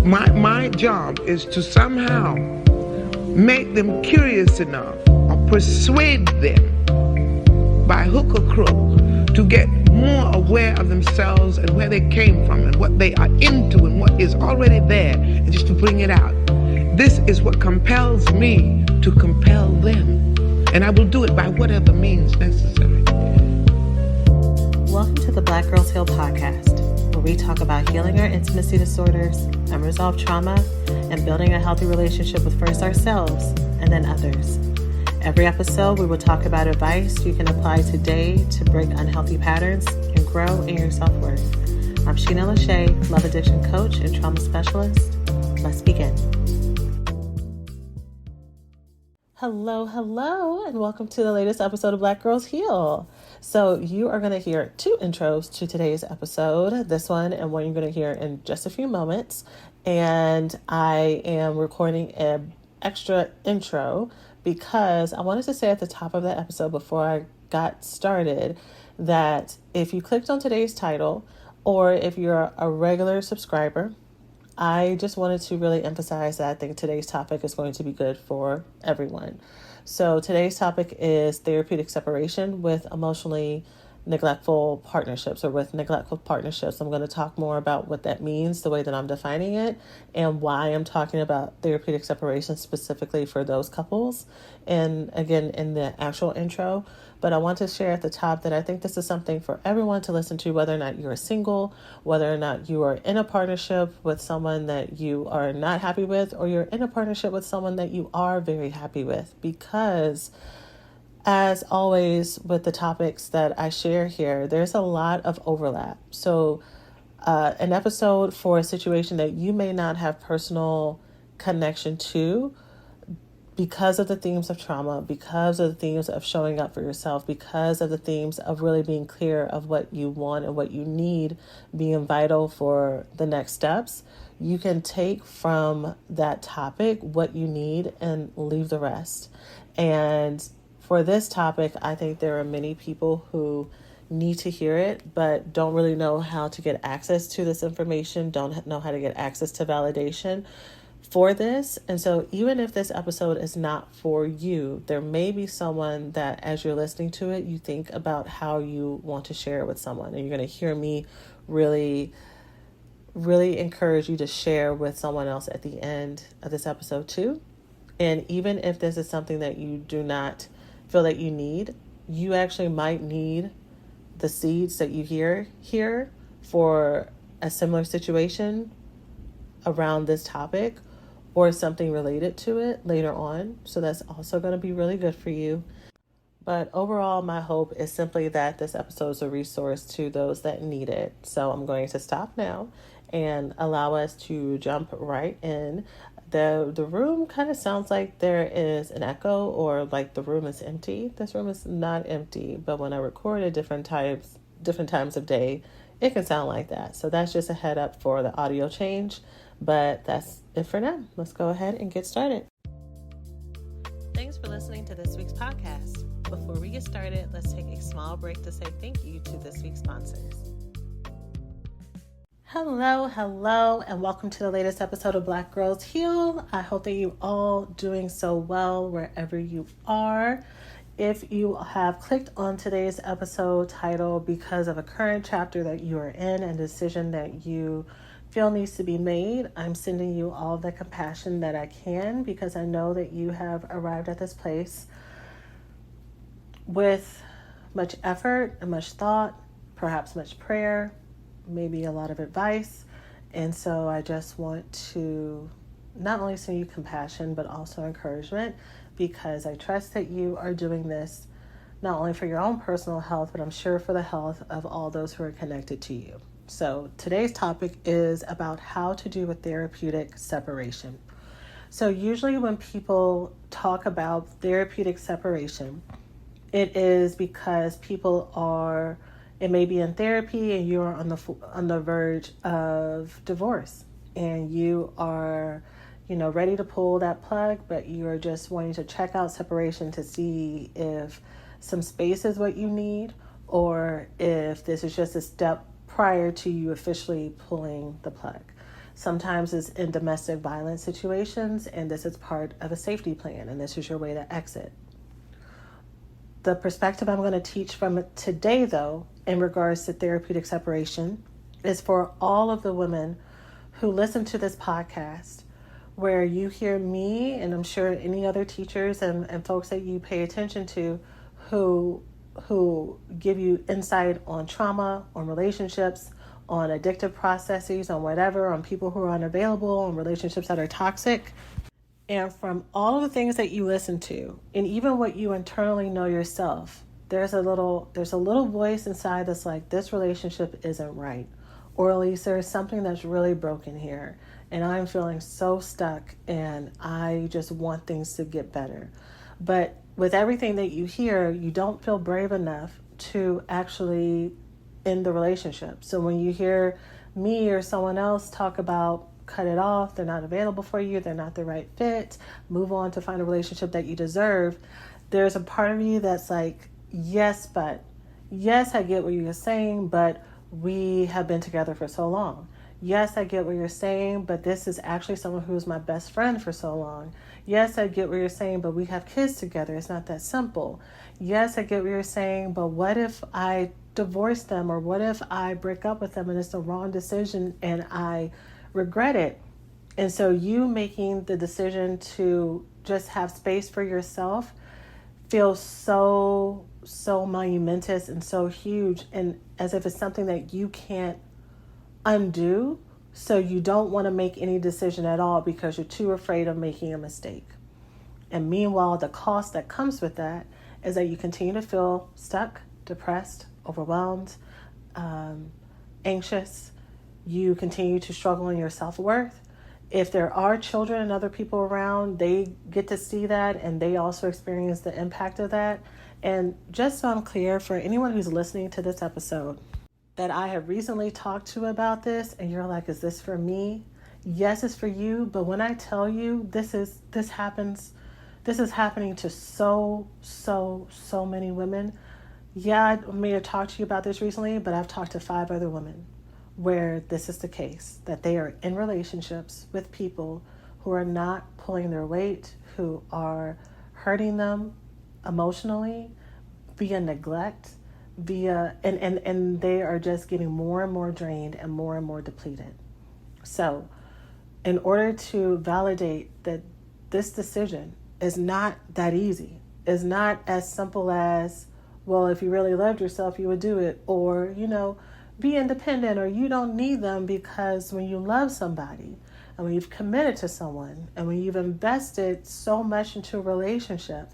My job is to somehow make them curious enough or persuade them by hook or crook to get more aware of themselves and where they came from and what they are into and what is already there, and just to bring it out. This is what compels me to compel them, and I will do it by whatever means necessary. Welcome to the Black Girls Heal podcast, where we talk about healing our intimacy disorders, unresolved trauma, and building a healthy relationship with first ourselves and then others. Every episode, we will talk about advice you can apply today to break unhealthy patterns and grow in your self-worth. I'm Sheena Lachey, Love Addiction Coach and Trauma Specialist. Let's begin. Hello, and welcome to the latest episode of Black Girls Heal. So you are going to hear two intros to today's episode, this one and one you're going to hear in just a few moments. And I am recording an extra intro because I wanted to say at the top of the episode before I got started that if you clicked on today's title or if you're a regular subscriber, I just wanted to really emphasize that I think today's topic is going to be good for everyone. So today's topic is therapeutic separation with emotionally neglectful partnerships, or with neglectful partnerships. I'm going to talk more about what that means, the way that I'm defining it, and why I'm talking about therapeutic separation specifically for those couples. And again, in the actual intro, but I want to share at the top that I think this is something for everyone to listen to, whether or not you're single, whether or not you are in a partnership with someone that you are not happy with, or you're in a partnership with someone that you are very happy with, because as always, with the topics that I share here, there's a lot of overlap. So an episode for a situation that you may not have personal connection to because of the themes of trauma, because of the themes of showing up for yourself, because of the themes of really being clear of what you want and what you need being vital for the next steps, you can take from that topic what you need and leave the rest. And for this topic, I think there are many people who need to hear it, but don't really know how to get access to this information, don't know how to get access to validation for this. And so even if this episode is not for you, there may be someone that as you're listening to it, you think about how you want to share it with someone. And you're going to hear me really encourage you to share with someone else at the end of this episode too. And even if this is something that you do not feel that you need, you actually might need the seeds that you hear here for a similar situation around this topic or something related to it later on. So that's also going to be really good for you. But overall, my hope is simply that this episode is a resource to those that need it. So I'm going to stop now and allow us to jump right in. The room kind of sounds like there is an echo, or like the room is empty. This room is not empty, but when I record at different times of day, it can sound like that. So that's just a head up for the audio change, but that's it for now. Let's go ahead and get started. Thanks for listening to this week's podcast. Before we get started, let's take a small break to say thank you to this week's sponsors. Hello, and welcome to the latest episode of Black Girls Heal. I hope that you all doing so well wherever you are. If you have clicked on today's episode title because of a current chapter that you are in and decision that you feel needs to be made, I'm sending you all the compassion that I can, because I know that you have arrived at this place with much effort and much thought, perhaps much prayer, maybe a lot of advice. And so I just want to not only send you compassion, but also encouragement, because I trust that you are doing this not only for your own personal health, but I'm sure for the health of all those who are connected to you. So today's topic is about how to do a therapeutic separation. So usually when people talk about therapeutic separation, it is because people are, it may be in therapy and you're on the verge of divorce and you are, ready to pull that plug, but you're just wanting to check out separation to see if some space is what you need, or if this is just a step prior to you officially pulling the plug. Sometimes it's in domestic violence situations, and this is part of a safety plan, and this is your way to exit. The perspective I'm going to teach from today, though, in regards to therapeutic separation, is for all of the women who listen to this podcast, where you hear me, and I'm sure any other teachers and folks that you pay attention to who give you insight on trauma, on relationships, on addictive processes, on whatever, on people who are unavailable, on relationships that are toxic. And from all of the things that you listen to, and even what you internally know yourself, there's a little voice inside that's like, this relationship isn't right. Or at least there's something that's really broken here. And I'm feeling so stuck, and I just want things to get better. But with everything that you hear, you don't feel brave enough to actually end the relationship. So when you hear me or someone else talk about cut it off, they're not available for you, they're not the right fit, move on to find a relationship that you deserve, there's a part of you that's like, yes, I get what you're saying, but we have been together for so long. Yes, I get what you're saying, but this is actually someone who's my best friend for so long. Yes, I get what you're saying, but we have kids together. It's not that simple. Yes, I get what you're saying, but what if I divorce them, or what if I break up with them and it's the wrong decision and I regret it? And so you making the decision to just have space for yourself feels so monumentous and so huge, and as if it's something that you can't undo. So you don't want to make any decision at all because you're too afraid of making a mistake. And meanwhile, the cost that comes with that is that you continue to feel stuck, depressed, overwhelmed, anxious. You continue to struggle in your self-worth. If there are children and other people around, they get to see that, and they also experience the impact of that. And just so I'm clear, for anyone who's listening to this episode that I have recently talked to about this, and you're like, is this for me? Yes, it's for you. But when I tell you this is happening to so many women. Yeah, I may have talked to you about this recently, but I've talked to 5 other women where this is the case, that they are in relationships with people who are not pulling their weight, who are hurting them emotionally via neglect, and they are just getting more and more drained and more depleted. So in order to validate that this decision is not that easy, is not as simple as, well, if you really loved yourself, you would do it, or, be independent, or you don't need them, because when you love somebody and when you've committed to someone and when you've invested so much into a relationship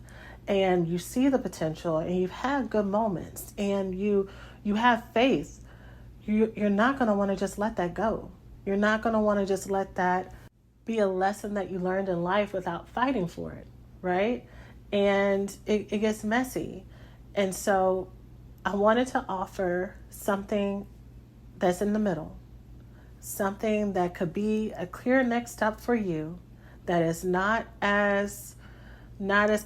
and you see the potential and you've had good moments and you have faith, you're not going to want to just let that go. You're not going to want to just let that be a lesson that you learned in life without fighting for it, right? And it gets messy. And so I wanted to offer something that's in the middle, something that could be a clear next step for you, that is not as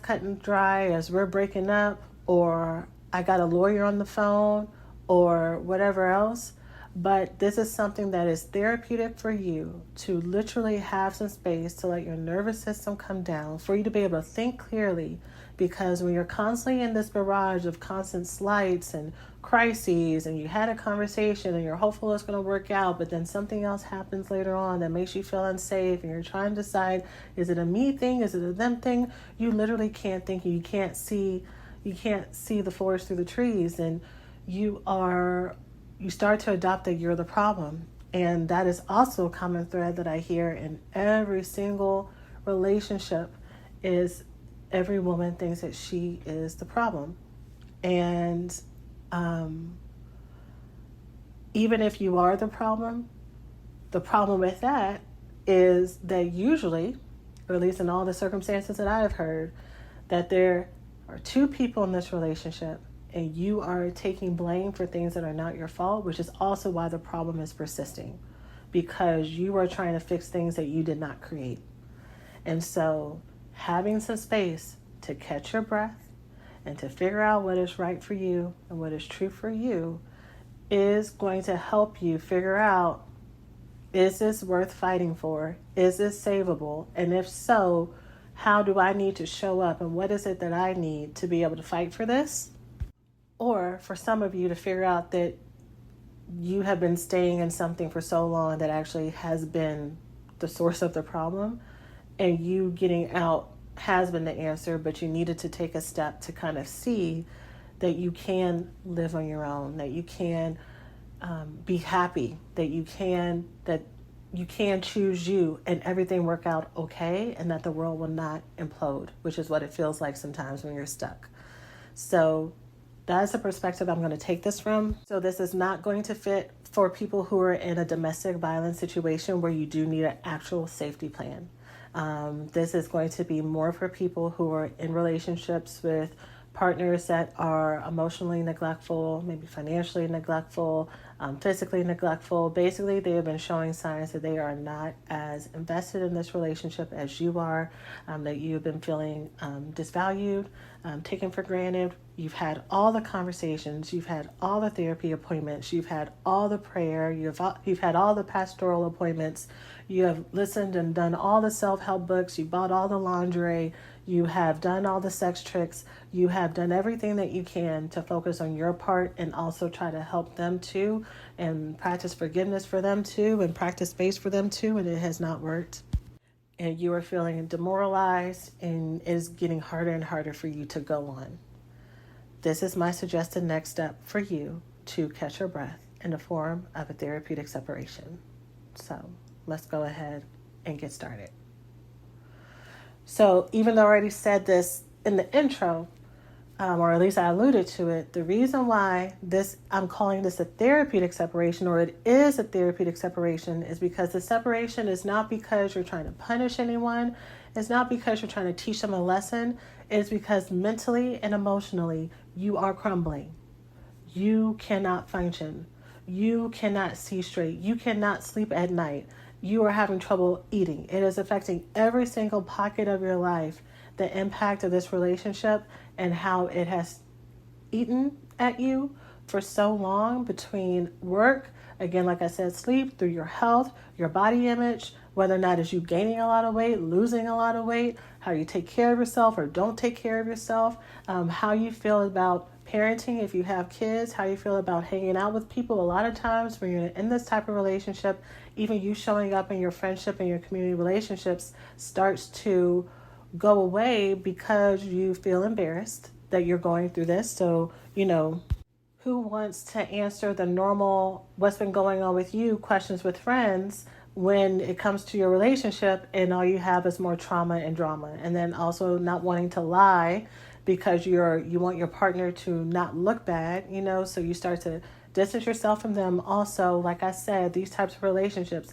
cut and dry as we're breaking up, or I got a lawyer on the phone, or whatever else. But this is something that is therapeutic for you to literally have some space to let your nervous system come down, for you to be able to think clearly. Because when you're constantly in this barrage of constant slights and crises, and you had a conversation and you're hopeful it's going to work out, but then something else happens later on that makes you feel unsafe, and you're trying to decide, is it a me thing? Is it a them thing? You literally can't think. You can't see the forest through the trees, and you start to adopt that you're the problem. And that is also a common thread that I hear in every single relationship, is every woman thinks that she is the problem. And even if you are the problem with that is that usually, or at least in all the circumstances that I have heard, that there are 2 people in this relationship, and you are taking blame for things that are not your fault, which is also why the problem is persisting, because you are trying to fix things that you did not create. And so having some space to catch your breath and to figure out what is right for you and what is true for you is going to help you figure out Is this worth fighting for? Is this savable? And if so, how do I need to show up? And what is it that I need to be able to fight for this? Or for some of you to figure out that you have been staying in something for so long that actually has been the source of the problem, and you getting out has been the answer, but you needed to take a step to kind of see that you can live on your own, that you can be happy, that you can choose you and everything work out okay, and that the world will not implode, which is what it feels like sometimes when you're stuck. So that's the perspective I'm going to take this from. So this is not going to fit for people who are in a domestic violence situation where you do need an actual safety plan. This is going to be more for people who are in relationships with partners that are emotionally neglectful, maybe financially neglectful, physically neglectful. Basically, they have been showing signs that they are not as invested in this relationship as you are, that you have been feeling disvalued, taken for granted. You've had all the conversations, you've had all the therapy appointments, you've had all the prayer, you've had all the pastoral appointments, you have listened and done all the self-help books, you bought all the lingerie, you have done all the sex tricks, you have done everything that you can to focus on your part and also try to help them too, and practice forgiveness for them too, and practice space for them too, and it has not worked. And you are feeling demoralized, and it is getting harder and harder for you to go on. This is my suggested next step for you to catch your breath in the form of a therapeutic separation. So let's go ahead and get started. So even though I already said this in the intro, or at least I alluded to it, the reason why I'm calling this a therapeutic separation, or it is a therapeutic separation, is because the separation is not because you're trying to punish anyone. It's not because you're trying to teach them a lesson. It's because mentally and emotionally you are crumbling. You cannot function. You cannot see straight. You cannot sleep at night. You are having trouble eating. It is affecting every single pocket of your life, the impact of this relationship and how it has eaten at you for so long, between work, again, like I said, sleep, through your health, your body image, whether or not is you gaining a lot of weight, losing a lot of weight, how you take care of yourself or don't take care of yourself, how you feel about parenting if you have kids, how you feel about hanging out with people. A lot of times when you're in this type of relationship, even you showing up in your friendship and your community relationships starts to go away because you feel embarrassed that you're going through this. So, who wants to answer the normal, what's been going on with you questions with friends when it comes to your relationship and all you have is more trauma and drama? And then also not wanting to lie because you want your partner to not look bad, so you start to distance yourself from them. Also, like I said, these types of relationships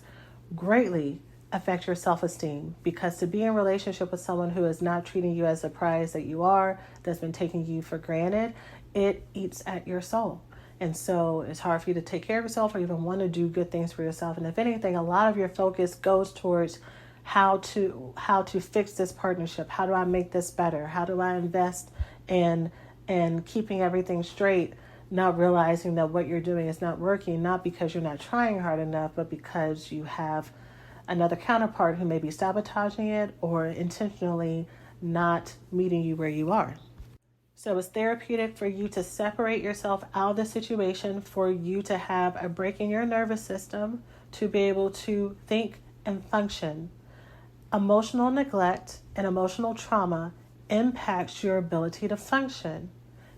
greatly affect your self-esteem, because to be in a relationship with someone who is not treating you as the prize that you are, that's been taking you for granted, it eats at your soul. And so it's hard for you to take care of yourself or even want to do good things for yourself. And if anything, a lot of your focus goes towards how to fix this partnership. How do I make this better? How do I invest in keeping everything straight, not realizing that what you're doing is not working, not because you're not trying hard enough, but because you have another counterpart who may be sabotaging it or intentionally not meeting you where you are. So it's therapeutic for you to separate yourself out of the situation, for you to have a break in your nervous system, to be able to think and function. Emotional neglect and emotional trauma impacts your ability to function.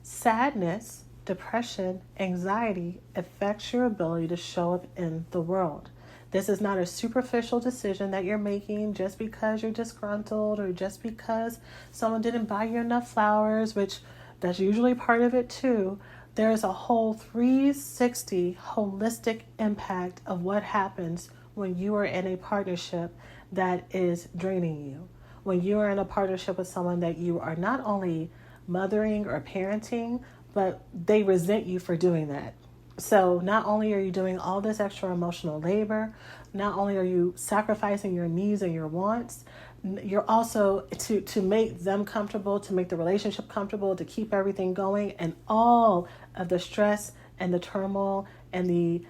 Sadness, depression, anxiety affects your ability to show up in the world. This is not a superficial decision that you're making just because you're disgruntled or just because someone didn't buy you enough flowers, which that's usually part of it too. There's a whole 360 holistic impact of what happens when you are in a partnership that is draining you. When you are in a partnership with someone that you are not only mothering or parenting, but they resent you for doing that. So not only are you doing all this extra emotional labor, not only are you sacrificing your needs and your wants, you're also to make them comfortable, to make the relationship comfortable, to keep everything going, and all of the stress and the turmoil and the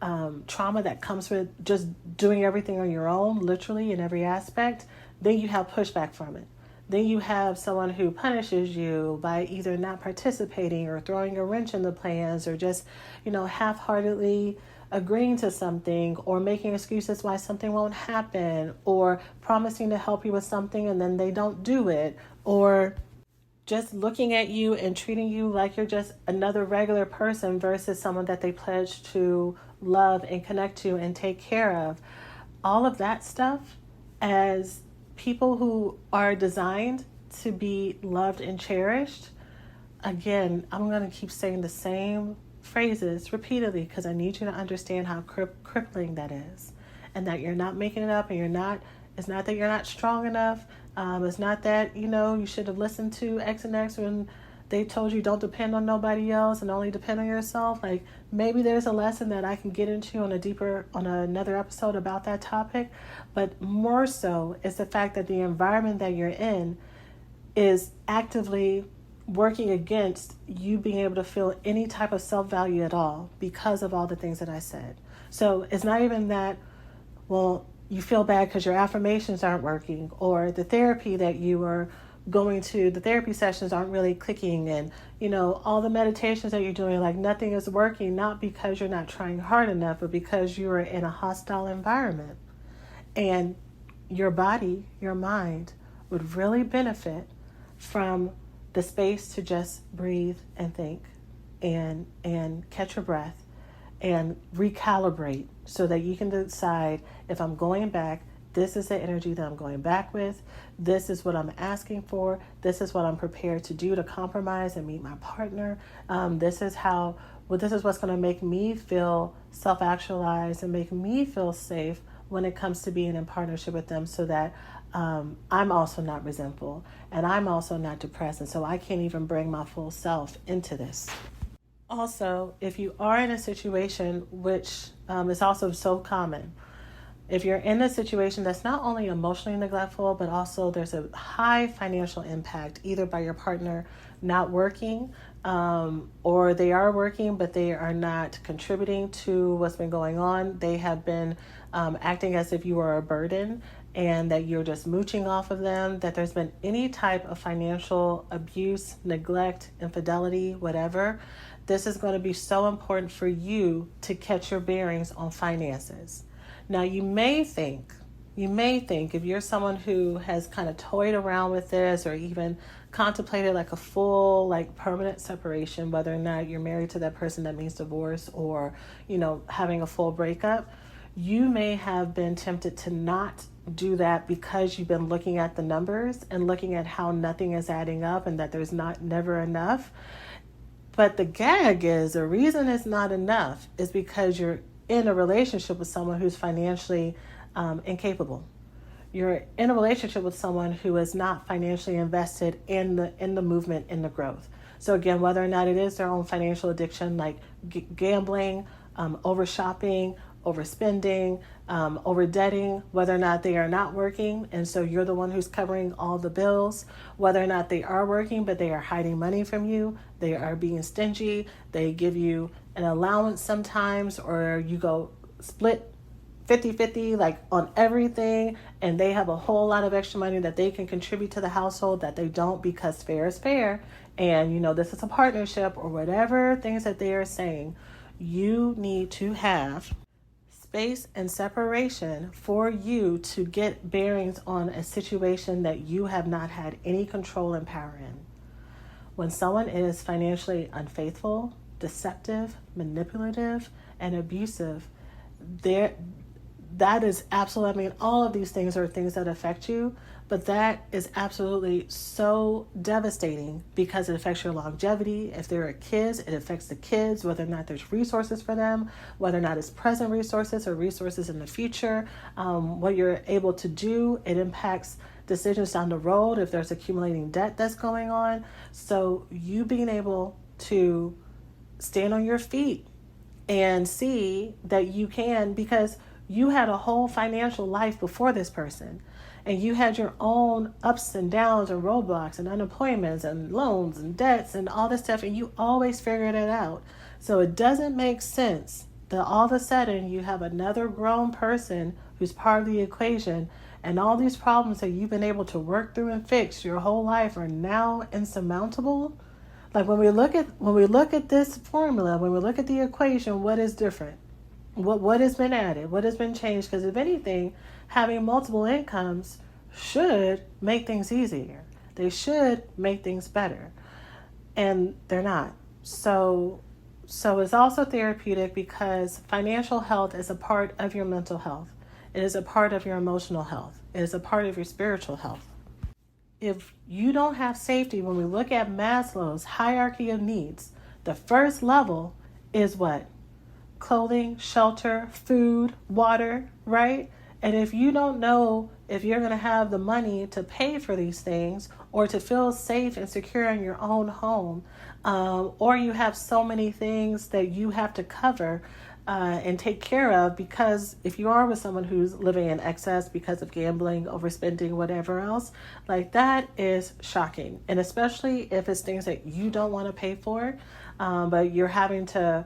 trauma that comes with just doing everything on your own, literally in every aspect, then you have pushback from it. Then you have someone who punishes you by either not participating or throwing a wrench in the plans or just, half-heartedly agreeing to something or making excuses why something won't happen or promising to help you with something and then they don't do it, or just looking at you and treating you like you're just another regular person versus someone that they pledge to love and connect to and take care of. All of that stuff, as people who are designed to be loved and cherished, again, I'm going to keep saying the same phrases repeatedly because I need you to understand how crippling that is, and that you're not making it up, and it's not that you're not strong enough. It's not that, you should have listened to X and X when they told you don't depend on nobody else and only depend on yourself. Like, maybe there's a lesson that I can get into on another episode about that topic. But more so is the fact that the environment that you're in is actively working against you being able to feel any type of self-value at all because of all the things that I said. So it's not even that, well, you feel bad because your affirmations aren't working, or the therapy that you are going to, the therapy sessions aren't really clicking, and all the meditations that you're doing, like nothing is working, not because you're not trying hard enough, but because you are in a hostile environment. And your body, your mind would really benefit from the space to just breathe and think and catch your breath and recalibrate so that you can decide, if I'm going back, this is the energy that I'm going back with. This is what I'm asking for. This is what I'm prepared to do to compromise and meet my partner. This is what's going to make me feel self-actualized and make me feel safe when it comes to being in partnership with them, so that I'm also not resentful and I'm also not depressed. And so I can't even bring my full self into this. Also, if you are in a situation, which is also so common, if you're in a situation that's not only emotionally neglectful, but also there's a high financial impact, either by your partner not working, or they are working, but they are not contributing to what's been going on. They have been acting as if you are a burden and that you're just mooching off of them, that there's been any type of financial abuse, neglect, infidelity, whatever. This is going to be so important for you to catch your bearings on finances. Now, you may think if you're someone who has kind of toyed around with this or even contemplated like a full, like permanent separation, whether or not you're married to that person that means divorce, or, having a full breakup, you may have been tempted to not do that because you've been looking at the numbers and looking at how nothing is adding up and that there's never enough. But the gag is, the reason it's not enough is because you're in a relationship with someone who's financially incapable. You're in a relationship with someone who is not financially invested in the movement, in the growth. So again, whether or not it is their own financial addiction, like gambling, over shopping, overspending, overdebting, whether or not they are not working, and so you're the one who's covering all the bills, whether or not they are working but they are hiding money from you, they are being stingy, they give you an allowance sometimes, or you go split 50-50 like on everything, and they have a whole lot of extra money that they can contribute to the household that they don't, because fair is fair, and this is a partnership, or whatever things that they are saying. You need to have space and separation for you to get bearings on a situation that you have not had any control and power in. When someone is financially unfaithful, deceptive, manipulative, and abusive, that is absolutely, all of these things are things that affect you, but that is absolutely so devastating because it affects your longevity. If there are kids, it affects the kids, whether or not there's resources for them, whether or not it's present resources or resources in the future, what you're able to do. It impacts decisions down the road if there's accumulating debt that's going on. So you being able to stand on your feet and see that you can, because you had a whole financial life before this person, and you had your own ups and downs and roadblocks and unemployments and loans and debts and all this stuff, and you always figured it out. So it doesn't make sense That all of a sudden you have another grown person who's part of the equation, and all these problems that you've been able to work through and fix your whole life are now insurmountable. Like when we look at this formula, when we look at the equation, what is different? What has been added? What has been changed? Because if anything, having multiple incomes should make things easier. They should make things better. And they're not. So it's also therapeutic because financial health is a part of your mental health. It is a part of your emotional health. It is a part of your spiritual health. If you don't have safety, when we look at Maslow's hierarchy of needs, the first level is what? Clothing, shelter, food, water, right? And if you don't know if you're going to have the money to pay for these things or to feel safe and secure in your own home, or you have so many things that you have to cover and take care of, because if you are with someone who's living in excess because of gambling, overspending, whatever else, like that is shocking. And especially if it's things that you don't want to pay for, but you're having to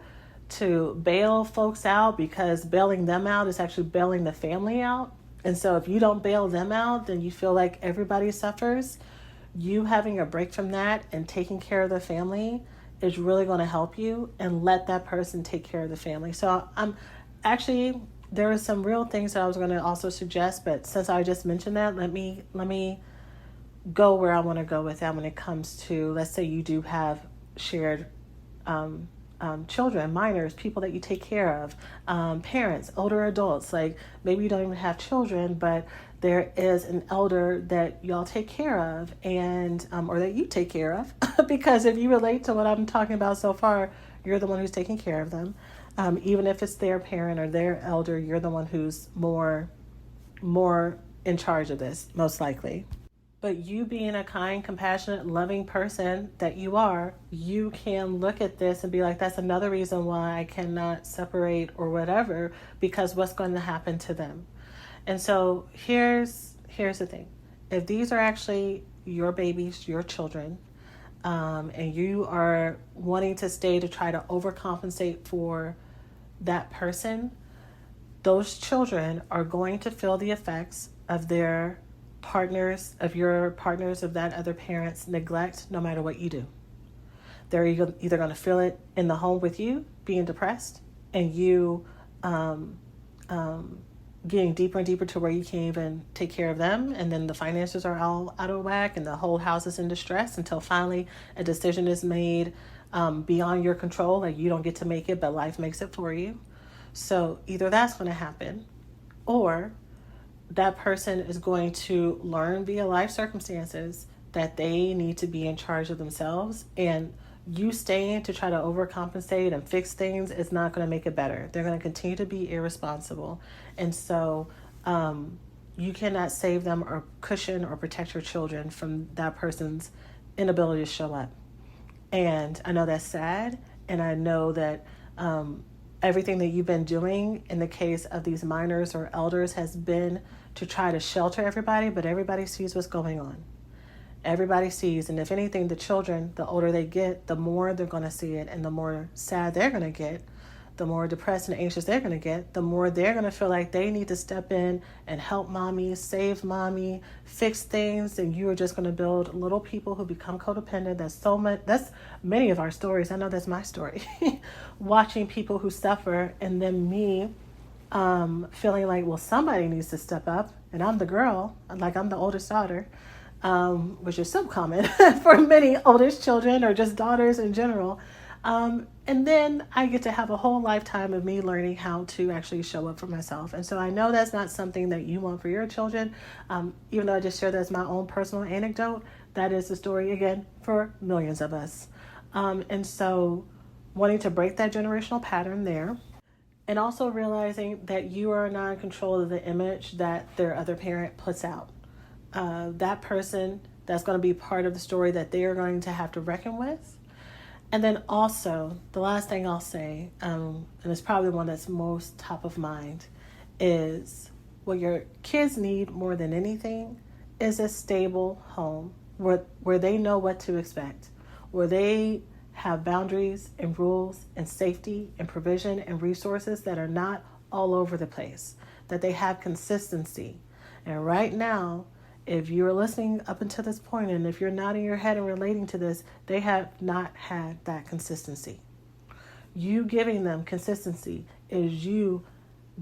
bail folks out, because bailing them out is actually bailing the family out. And so if you don't bail them out, then you feel like everybody suffers. You having a break from that and taking care of the family is really going to help you, and let that person take care of the family. So there are some real things that I was going to also suggest, but since I just mentioned that, let me go where I want to go with that when it comes to, let's say you do have shared children, minors, people that you take care of, parents, older adults. Like maybe you don't even have children, but there is an elder that y'all take care of, and or that you take care of, because if you relate to what I'm talking about so far, you're the one who's taking care of them. Even if it's their parent or their elder, you're the one who's more in charge of this, most likely. But you being a kind, compassionate, loving person that you are, you can look at this and be like, that's another reason why I cannot separate or whatever, because what's going to happen to them? And so here's the thing. If these are actually your babies, your children, and you are wanting to stay to try to overcompensate for that person, those children are going to feel the effects of their partners, of that other parent's neglect, no matter what you do. They're either going to feel it in the home with you, being depressed, and you getting deeper and deeper to where you can't even take care of them, and then the finances are all out of whack, and the whole house is in distress until finally a decision is made beyond your control, like you don't get to make it, but life makes it for you. So either that's going to happen, or that person is going to learn via life circumstances that they need to be in charge of themselves, and you staying to try to overcompensate and fix things is not going to make it better. They're going to continue to be irresponsible. And so you cannot save them or cushion or protect your children from that person's inability to show up. And I know that's sad, and I know that everything that you've been doing in the case of these minors or elders has been to try to shelter everybody, but everybody sees what's going on. Everybody sees, and if anything, the children, the older they get, the more they're going to see it, and the more sad they're going to get, the more depressed and anxious they're going to get, the more they're going to feel like they need to step in and help mommy, save mommy, fix things, and you are just going to build little people who become codependent. That's many of our stories. I know that's my story. Watching people who suffer, and then me feeling like, well, somebody needs to step up, and I'm the girl, like I'm the oldest daughter. Which is so common for many oldest children or just daughters in general. And then I get to have a whole lifetime of me learning how to actually show up for myself. And so I know that's not something that you want for your children. Even though I just shared that as my own personal anecdote, that is the story, again, for millions of us. And so wanting to break that generational pattern there, and also realizing that you are not in control of the image that their other parent puts out. That person, that's going to be part of the story that they are going to have to reckon with. And then also, the last thing I'll say, and it's probably the one that's most top of mind, is what your kids need more than anything is a stable home where they know what to expect, where they have boundaries and rules and safety and provision and resources that are not all over the place, that they have consistency. And right now, if you're listening up until this point, and if you're nodding your head and relating to this, they have not had that consistency. You giving them consistency is you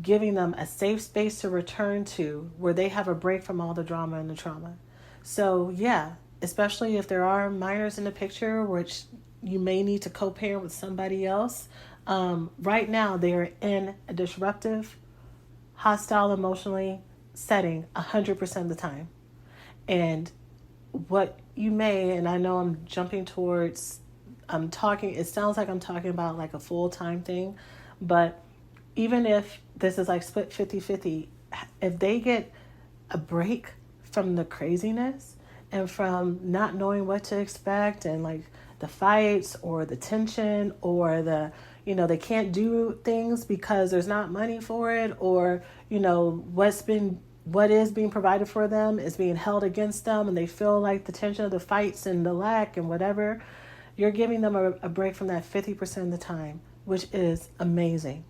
giving them a safe space to return to where they have a break from all the drama and the trauma. So yeah, especially if there are minors in the picture, which you may need to co-parent with somebody else. Right now, they are in a disruptive, hostile emotionally setting 100% of the time. And what you may, and I know I'm jumping towards, it sounds like I'm talking about like a full-time thing, but even if this is like split 50-50, if they get a break from the craziness and from not knowing what to expect and like the fights or the tension or they can't do things because there's not money for it, or, what is being provided for them is being held against them, and they feel like the tension of the fights and the lack and whatever, you're giving them a break from that 50% of the time, which is amazing.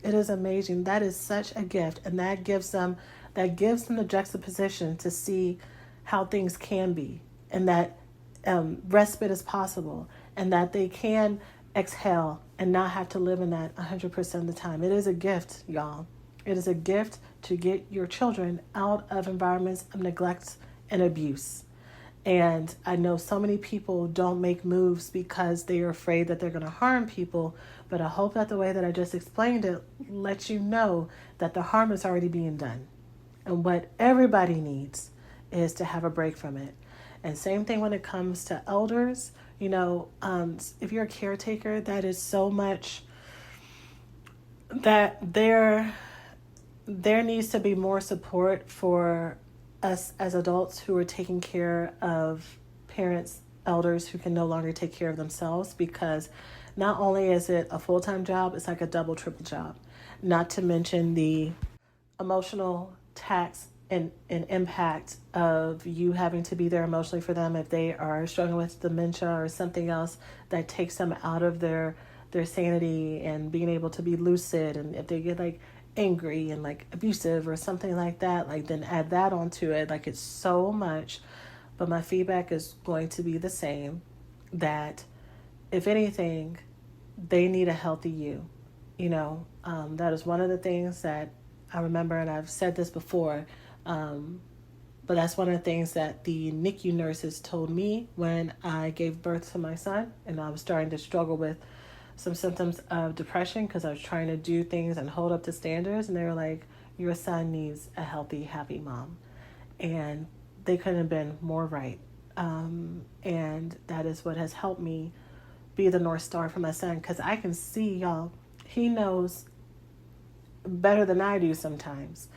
It is amazing. That is such a gift, and that gives them the juxtaposition to see how things can be, and that respite is possible, and that they can exhale and not have to live in that 100% of the time. It is a gift, y'all. It is a gift to get your children out of environments of neglect and abuse. And I know so many people don't make moves because they are afraid that they're going to harm people. But I hope that the way that I just explained it lets you know that the harm is already being done. And what everybody needs is to have a break from it. And same thing when it comes to elders. If you're a caretaker, that is so much that there needs to be more support for us as adults who are taking care of parents, elders who can no longer take care of themselves, because not only is it a full-time job, it's like a double, triple job. Not to mention the emotional tax and impact of you having to be there emotionally for them if they are struggling with dementia or something else that takes them out of their sanity and being able to be lucid. And if they get like angry and like abusive or something like that, like then add that onto it. Like it's so much. But my feedback is going to be the same, that if anything, they need a healthy you. That is one of the things that I remember, and I've said this before, but that's one of the things that the NICU nurses told me when I gave birth to my son, and I was starting to struggle with some symptoms of depression because I was trying to do things and hold up to standards, and they were like, your son needs a healthy, happy mom. And they couldn't have been more right. And that is what has helped me be the North Star for my son, because I can see, y'all, he knows better than I do sometimes.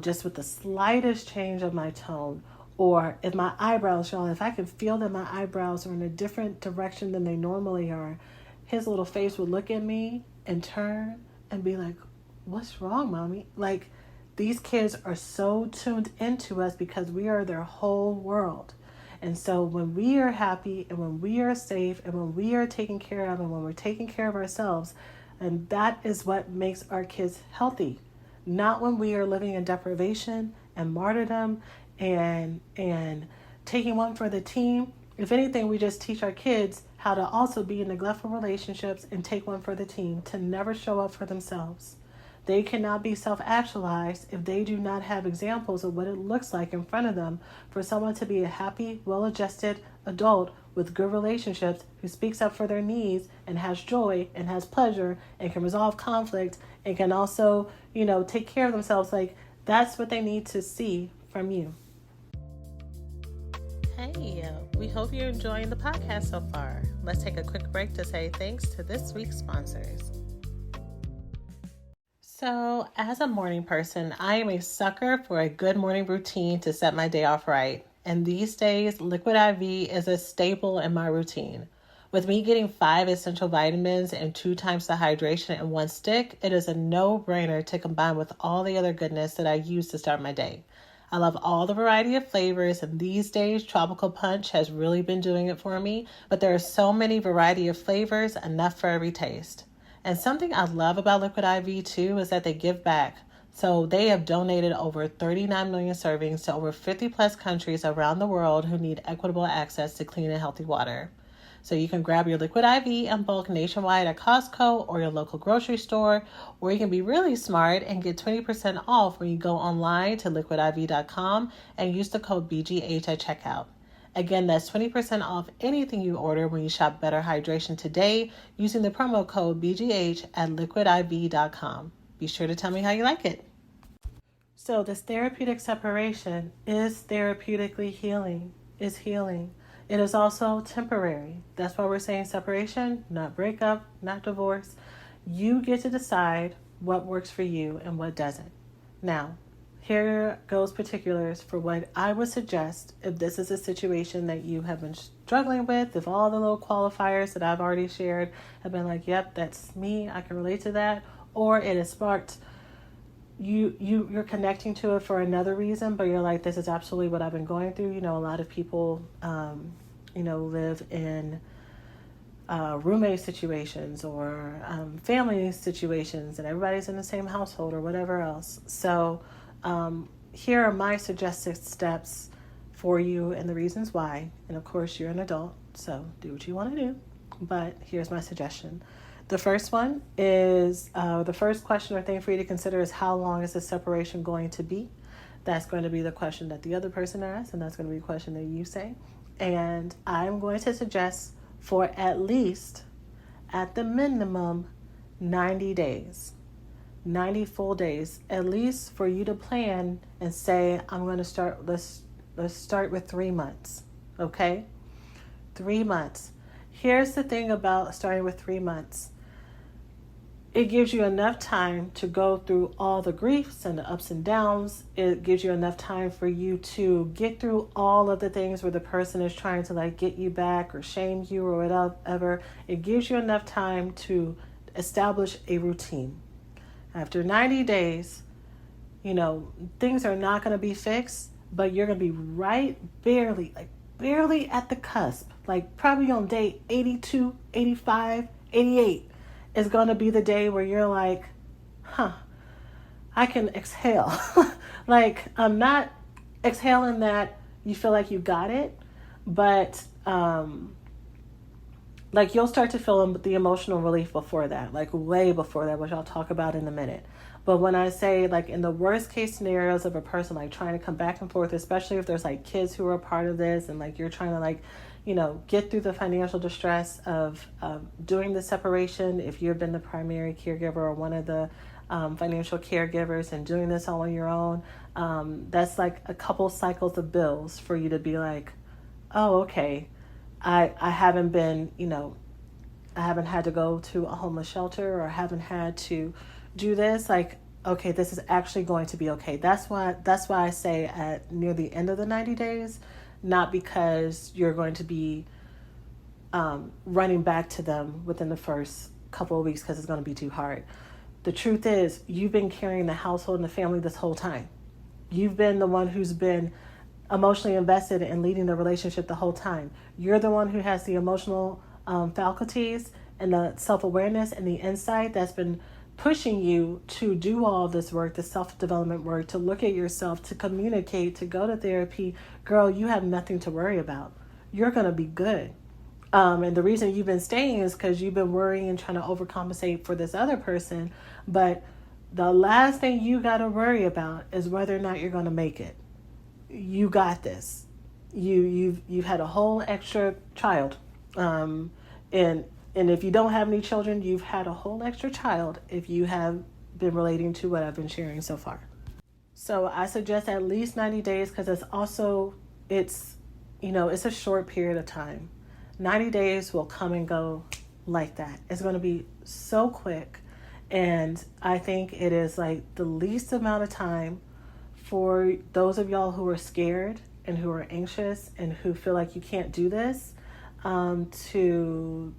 Just with the slightest change of my tone, or if my eyebrows, y'all, if I can feel that my eyebrows are in a different direction than they normally are, his little face would look at me and turn and be like, what's wrong, mommy? Like, these kids are so tuned into us because we are their whole world. And so when we are happy and when we are safe and when we are taken care of and when we're taking care of ourselves, and that is what makes our kids healthy. Not when we are living in deprivation and martyrdom and taking one for the team. If anything, we just teach our kids how to also be in neglectful relationships and take one for the team, to never show up for themselves. They cannot be self-actualized if they do not have examples of what it looks like in front of them for someone to be a happy, well-adjusted adult with good relationships who speaks up for their needs and has joy and has pleasure and can resolve conflict and can also, take care of themselves. Like, that's what they need to see from you. Hey, we hope you're enjoying the podcast so far. Let's take a quick break to say thanks to this week's sponsors. So, as a morning person, I am a sucker for a good morning routine to set my day off right. And these days, Liquid IV is a staple in my routine. With me getting 5 essential vitamins and 2 times the hydration in one stick, it is a no-brainer to combine with all the other goodness that I use to start my day. I love all the variety of flavors, and these days Tropical Punch has really been doing it for me. But there are so many variety of flavors, enough for every taste. And something I love about Liquid IV too is that they give back. So they have donated over 39 million servings to over 50 plus countries around the world who need equitable access to clean and healthy water. So you can grab your Liquid IV in bulk nationwide at Costco or your local grocery store, or you can be really smart and get 20% off when you go online to liquidiv.com and use the code BGH at checkout. Again, that's 20% off anything you order when you shop Better Hydration today using the promo code BGH at liquidiv.com. Be sure to tell me how you like it. So this therapeutic separation is therapeutically healing, is healing. It is also temporary. That's why we're saying separation, not breakup, not divorce. You get to decide what works for you and what doesn't. Now, here goes particulars for what I would suggest if this is a situation that you have been struggling with, if all the little qualifiers that I've already shared have been like, yep, that's me, I can relate to that, or it has sparked you're connecting to it for another reason, but you're like, this is absolutely what I've been going through. A lot of people, live in roommate situations or family situations, and everybody's in the same household or whatever else. So here are my suggested steps for you and the reasons why. And of course, you're an adult, so do what you want to do. But here's my suggestion. The first one is, the first question or thing for you to consider is, how long is the separation going to be? That's going to be the question that the other person asks, and that's going to be a question that you say. And I'm going to suggest for at least, at the minimum, 90 days, 90 full days, at least for you to plan and say, I'm going to start, let's start with 3 months, okay? 3 months. Here's the thing about starting with 3 months. It gives you enough time to go through all the griefs and the ups and downs. It gives you enough time for you to get through all of the things where the person is trying to get you back or shame you or whatever. It gives you enough time to establish a routine. After 90 days, things are not going to be fixed, but you're going to be barely at the cusp, probably on day 82, 85, 88. Is going to be the day where you're like, I can exhale. I'm not exhaling that you feel like you got it, but you'll start to feel the emotional relief before that, way before that, which I'll talk about in a minute. But when I say in the worst case scenarios of a person trying to come back and forth, especially if there's kids who are a part of this and you're trying to get through the financial distress of doing the separation, if you've been the primary caregiver or one of the financial caregivers and doing this all on your own, that's a couple cycles of bills for you to be oh, okay, I haven't been, I haven't had to go to a homeless shelter or I haven't had to do this. Okay, this is actually going to be okay. That's why I say at near the end of the 90 days, not because you're going to be running back to them within the first couple of weeks because it's going to be too hard. The truth is, you've been carrying the household and the family this whole time. You've been the one who's been emotionally invested in leading the relationship the whole time. You're the one who has the emotional faculties and the self-awareness and the insight that's been pushing you to do all this work, the self-development work, to look at yourself, to communicate, to go to therapy. Girl, you have nothing to worry about. You're going to be good. And the reason you've been staying is because you've been worrying and trying to overcompensate for this other person. But the last thing you got to worry about is whether or not you're going to make it. You got this. You've had a whole extra child. And if you don't have any children, you've had a whole extra child if you have been relating to what I've been sharing so far. So I suggest at least 90 days because it's a short period of time. 90 days will come and go like that. It's going to be so quick. And I think it is the least amount of time for those of y'all who are scared and who are anxious and who feel like you can't do this, to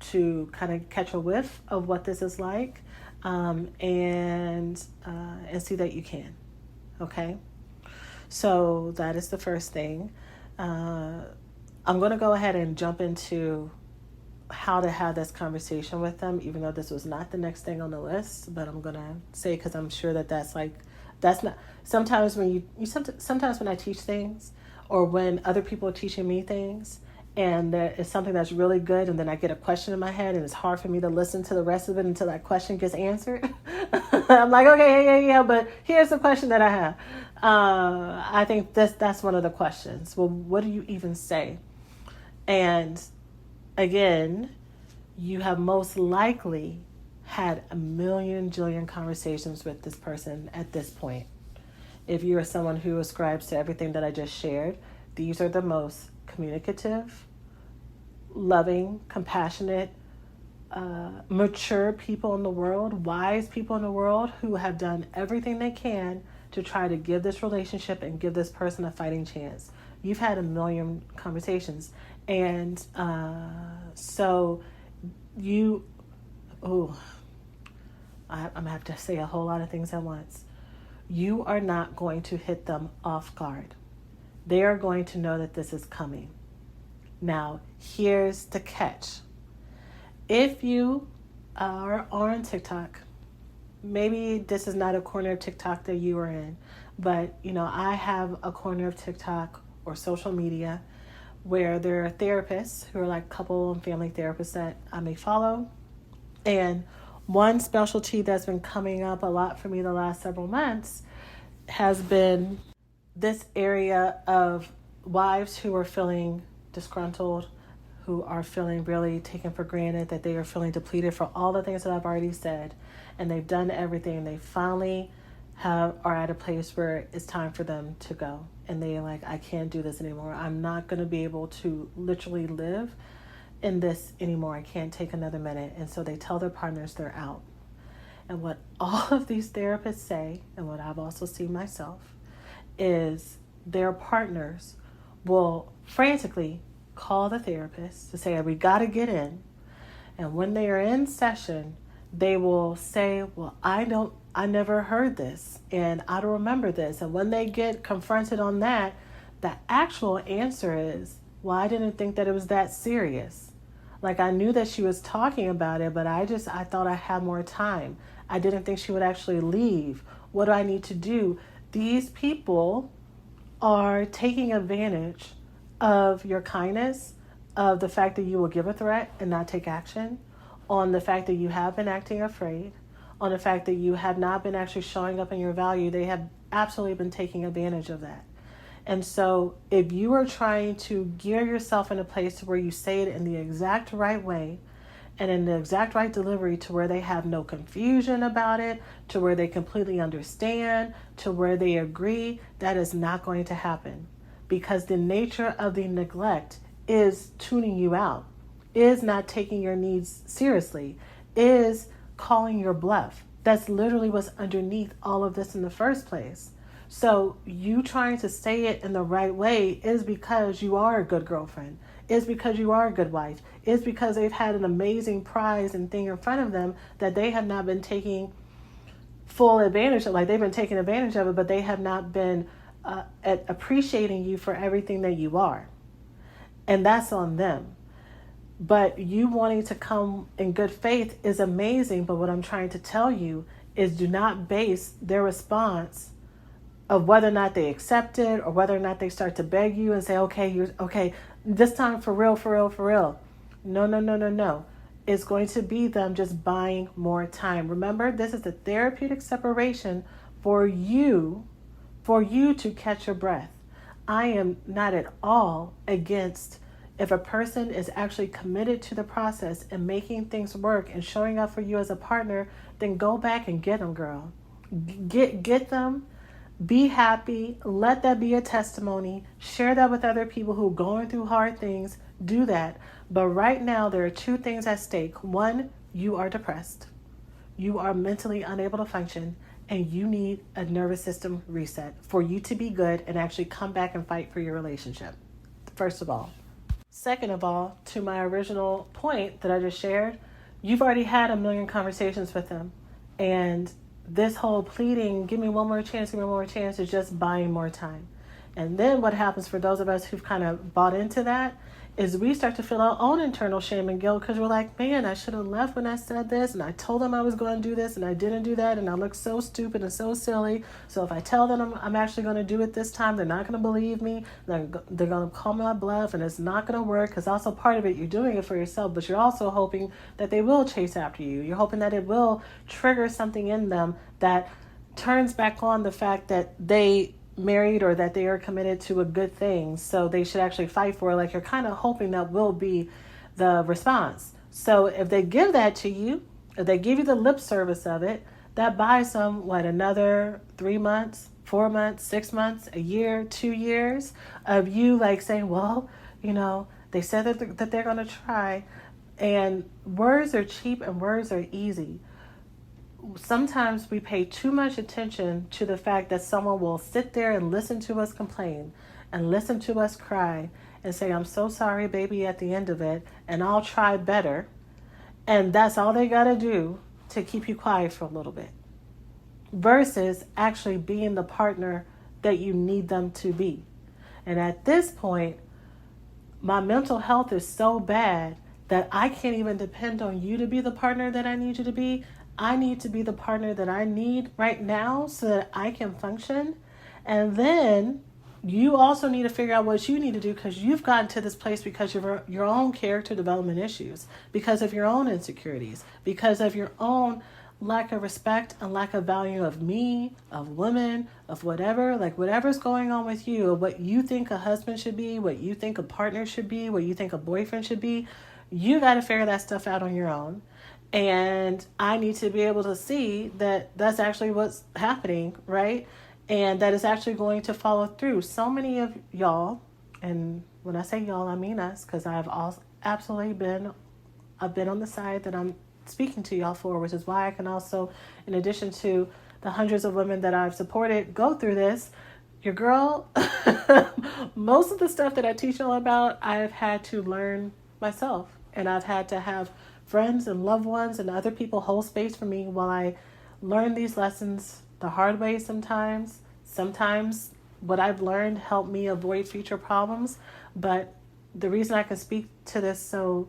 kind of catch a whiff of what this is like, and see that you can. Okay. So that is the first thing. I'm going to go ahead and jump into how to have this conversation with them, even though this was not the next thing on the list, but I'm going to say, because I'm sure that that's not, sometimes when sometimes when I teach things, or when other people are teaching me things, and there is something that's really good, and then I get a question in my head, and it's hard for me to listen to the rest of it until that question gets answered. I'm like, okay, yeah, but here's the question that I have. I think that's one of the questions. Well, what do you even say? And again, you have most likely had a million jillion conversations with this person at this point. If you are someone who ascribes to everything that I just shared, these are the most communicative, loving, compassionate, mature people in the world, wise people in the world, who have done everything they can to try to give this relationship and give this person a fighting chance. You've had a million conversations. And so you, I'm going to have to say a whole lot of things at once. You are not going to hit them off guard. They are going to know that this is coming. Now, here's the catch. If you are on TikTok, maybe this is not a corner of TikTok that you are in, but I have a corner of TikTok or social media where there are therapists who are like couple and family therapists that I may follow. And one specialty that's been coming up a lot for me the last several months has been this area of wives who are feeling disgruntled, who are feeling really taken for granted, that they are feeling depleted for all the things that I've already said. And they've done everything. They finally are at a place where it's time for them to go. And they're like, I can't do this anymore. I'm not going to be able to literally live in this anymore. I can't take another minute. And so they tell their partners they're out. And what all of these therapists say, and what I've also seen myself, is their partners will frantically call the therapist to say, we got to get in. And when they are in session, they will say, well, I never heard this, and I don't remember this. And when they get confronted on that, the actual answer is, well, I didn't think that it was that serious. Like, I knew that she was talking about it, but I thought I had more time. I didn't think she would actually leave. What do I need to do? These people are taking advantage of your kindness, of the fact that you will give a threat and not take action, on the fact that you have been acting afraid, on the fact that you have not been actually showing up in your value. They have absolutely been taking advantage of that. And so if you are trying to gear yourself in a place where you say it in the exact right way and in the exact right delivery, to where they have no confusion about it, to where they completely understand, to where they agree, that is not going to happen. Because the nature of the neglect is tuning you out, is not taking your needs seriously, is calling your bluff. That's literally what's underneath all of this in the first place. So you trying to say it in the right way is because you are a good girlfriend, is because you are a good wife, is because they've had an amazing prize and thing in front of them that they have not been taking full advantage of. Like, they've been taking advantage of it, but they have not been at appreciating you for everything that you are. And that's on them. But you wanting to come in good faith is amazing. But what I'm trying to tell you is, do not base their response of whether or not they accept it, or whether or not they start to beg you and say, okay, this time for real. No. It's going to be them just buying more time. Remember, this is the therapeutic separation for you to catch your breath. I am not at all against if a person is actually committed to the process and making things work and showing up for you as a partner, then go back and get them, girl. Get them. Be happy. Let that be a testimony. Share that with other people who are going through hard things. Do that. But right now, there are two things at stake. One, you are depressed. You are mentally unable to function, and you need a nervous system reset for you to be good and actually come back and fight for your relationship. First of all. Second of all, to my original point that I just shared, you've already had a million conversations with them. And this whole pleading, give me one more chance, is just buying more time. And then what happens for those of us who've kind of bought into that is we start to feel our own internal shame and guilt because we're like, man, I should have left when I said this, and I told them I was going to do this, and I didn't do that, and I look so stupid and so silly. So if I tell them I'm actually going to do it this time, they're not going to believe me. They're going to call my bluff, and it's not going to work, because also part of it, you're doing it for yourself, but you're also hoping that they will chase after you. You're hoping that it will trigger something in them that turns back on the fact that they married or that they are committed to a good thing, so they should actually fight for it. Like, you're kind of hoping that will be the response. So if they give that to you, if they give you the lip service of it, that buys them another 3 months, 4 months, 6 months, a year, 2 years of you like saying, well, they said that they're going to try. And words are cheap and words are easy. Sometimes we pay too much attention to the fact that someone will sit there and listen to us complain and listen to us cry and say, I'm so sorry, baby, at the end of it, and I'll try better. And that's all they got to do to keep you quiet for a little bit. Versus actually being the partner that you need them to be. And at this point, my mental health is so bad that I can't even depend on you to be the partner that I need you to be. I need to be the partner that I need right now so that I can function. And then you also need to figure out what you need to do, because you've gotten to this place because of your own character development issues, because of your own insecurities, because of your own lack of respect and lack of value of me, of women, of whatever, like whatever's going on with you, what you think a husband should be, what you think a partner should be, what you think a boyfriend should be. You got to figure that stuff out on your own. And I need to be able to see that that's actually what's happening, right? And that is actually going to follow through. So many of y'all, and when I say y'all, I mean us, because I've been on the side that I'm speaking to y'all for, which is why I can also, in addition to the hundreds of women that I've supported go through this, your girl, most of the stuff that I teach y'all about, I've had to learn myself. And I've had to have friends and loved ones and other people hold space for me while I learn these lessons the hard way sometimes. Sometimes what I've learned helped me avoid future problems. But the reason I can speak to this so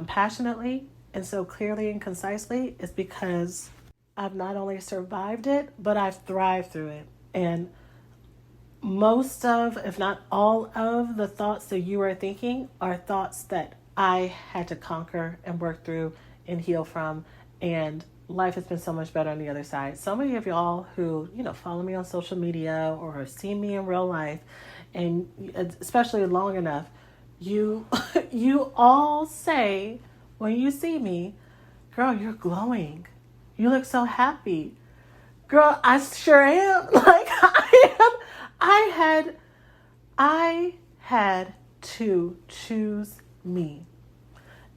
passionately and so clearly and concisely is because I've not only survived it, but I've thrived through it. And most of, if not all of, the thoughts that you are thinking are thoughts that I had to conquer and work through and heal from. And life has been so much better on the other side. So many of y'all who, follow me on social media or have seen me in real life, and especially long enough, you all say when you see me, girl, you're glowing. You look so happy. Girl, I sure am. Like, I am. I had to choose me.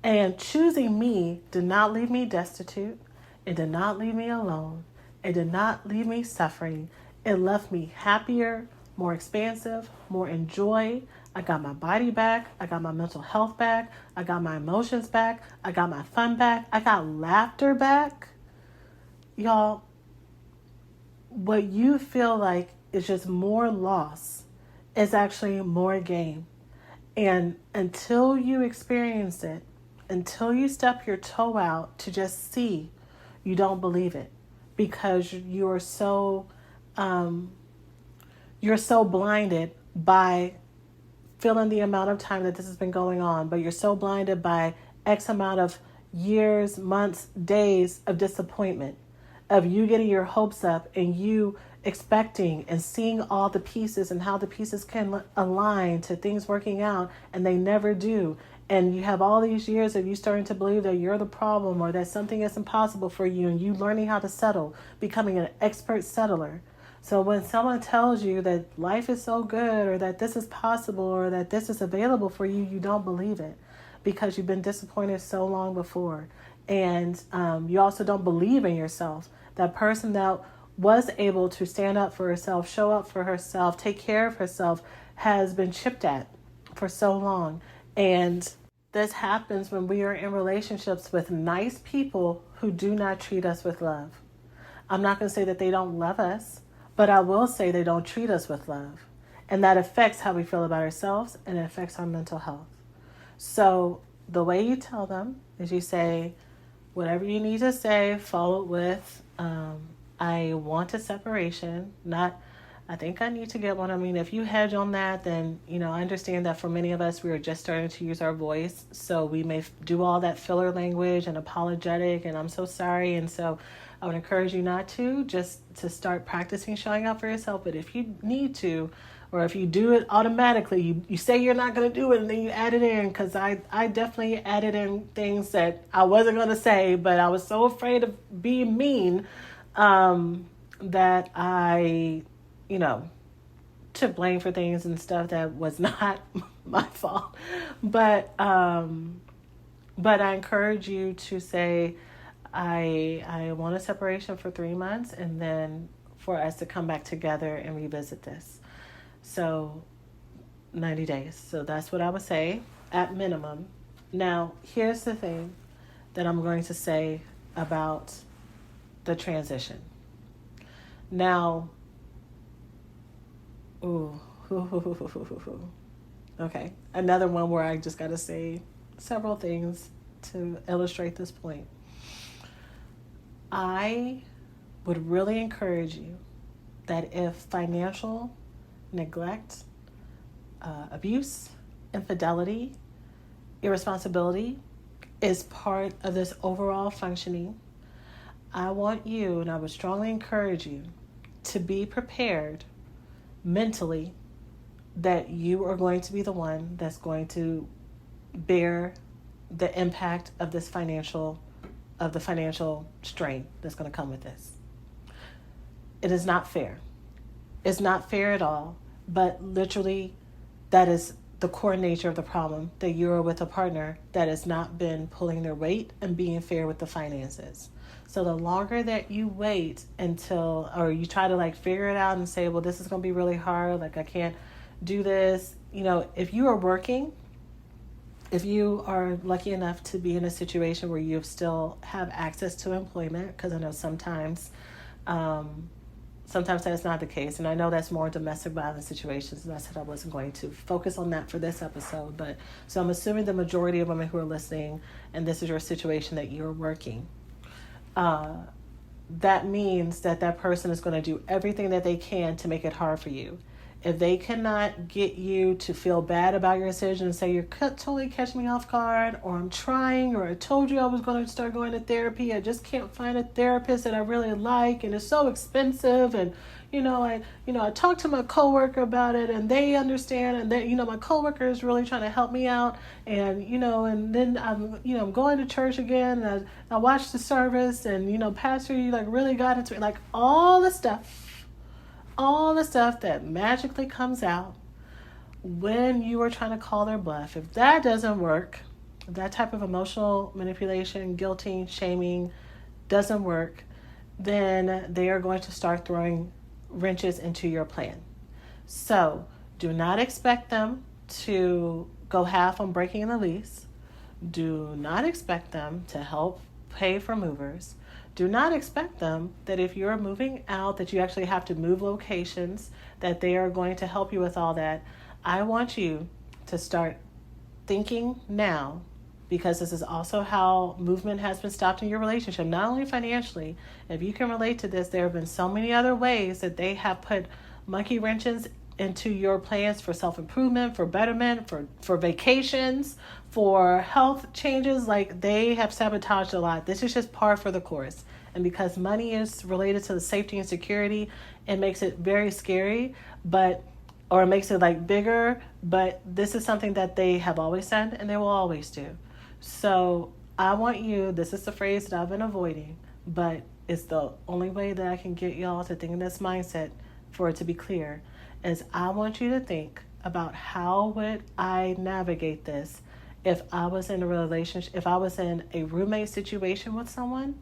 And choosing me did not leave me destitute. It did not leave me alone. It did not leave me suffering. It left me happier, more expansive, more in joy. I got my body back. I got my mental health back. I got my emotions back. I got my fun back. I got laughter back. Y'all, what you feel like is just more loss is actually more gain. And until you experience it, until you step your toe out to just see, you don't believe it, because you're so blinded by feeling the amount of time that this has been going on, but you're so blinded by X amount of years, months, days of disappointment, of you getting your hopes up and you expecting and seeing all the pieces and how the pieces can align to things working out, and they never do. And you have all these years of you starting to believe that you're the problem or that something is impossible for you, and you learning how to settle, becoming an expert settler. So when someone tells you that life is so good or that this is possible or that this is available for you, you don't believe it because you've been disappointed so long before. And you also don't believe in yourself. That person that was able to stand up for herself, show up for herself, take care of herself, has been chipped at for so long. And this happens when we are in relationships with nice people who do not treat us with love. I'm not going to say that they don't love us, But I will say they don't treat us with love. And that affects how we feel about ourselves, and it affects our mental health. So the way you tell them is you say whatever you need to say, followed with, I want a separation, not, I think I need to get one. I mean, if you hedge on that, then, I understand that for many of us, we are just starting to use our voice. So we may do all that filler language and apologetic, and I'm so sorry. And so I would encourage you not to, just to start practicing showing up for yourself. But if you need to, or if you do it automatically, you say you're not going to do it and then you add it in, because I definitely added in things that I wasn't going to say, but I was so afraid of being mean that I, took blame for things and stuff that was not my fault. But I encourage you to say, I want a separation for 3 months, and then for us to come back together and revisit this. So 90 days. So that's what I would say at minimum. Now, here's the thing that I'm going to say about the transition. Now, okay. Another one where I just got to say several things to illustrate this point. I would really encourage you that if financial neglect, abuse, infidelity, irresponsibility is part of this overall functioning, I want you, and I would strongly encourage you, to be prepared mentally that you are going to be the one that's going to bear the impact of the financial strain that's going to come with this. It is not fair. It's not fair at all, but literally that is the core nature of the problem, that you're with a partner that has not been pulling their weight and being fair with the finances. So the longer that you wait until, or you try to figure it out and say, well, this is going to be really hard, I can't do this. If you are working, if you are lucky enough to be in a situation where you still have access to employment, because I know sometimes that's not the case. And I know that's more domestic violence situations. And I said I wasn't going to focus on that for this episode. But so I'm assuming the majority of women who are listening, and this is your situation, that you're working. That means that person is going to do everything that they can to make it hard for you. If they cannot get you to feel bad about your decision and say, you're totally catching me off guard, or I'm trying, or I told you I was going to start going to therapy, I just can't find a therapist that I really like, and it's so expensive, and I talked to my coworker about it, and they understand, and that my coworker is really trying to help me out, and and then I'm going to church again, and I watched the service, and pastor, you really got into it, all the stuff that magically comes out when you are trying to call their bluff. If that doesn't work, if that type of emotional manipulation, guilting, shaming doesn't work, then they are going to start throwing wrenches into your plan. So do not expect them to go half on breaking the lease. Do not expect them to help pay for movers. Do not expect them that if you're moving out, that you actually have to move locations, that they are going to help you with all that. I want you to start thinking now, because this is also how movement has been stopped in your relationship, not only financially. If you can relate to this, there have been so many other ways that they have put monkey wrenches into your plans for self-improvement, for betterment, for vacations, for health changes. They have sabotaged a lot. This is just par for the course. And because money is related to the safety and security, it makes it very scary, or it makes it bigger, but this is something that they have always said and they will always do. So I want you, this is the phrase that I've been avoiding, but it's the only way that I can get y'all to think in this mindset for it to be clear, is I want you to think about how would I navigate this if I was in a relationship, if I was in a roommate situation with someone,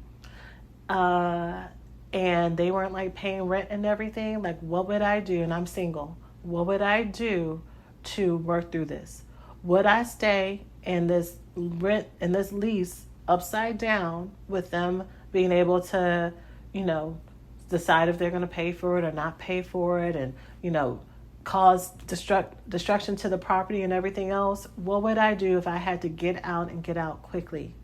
and they weren't paying rent and everything. What would I do? And I'm single. What would I do to work through this? Would I stay in this rent and this lease upside down with them being able to, decide if they're going to pay for it or not pay for it, and cause destruction to the property and everything else. What would I do if I had to get out and get out quickly?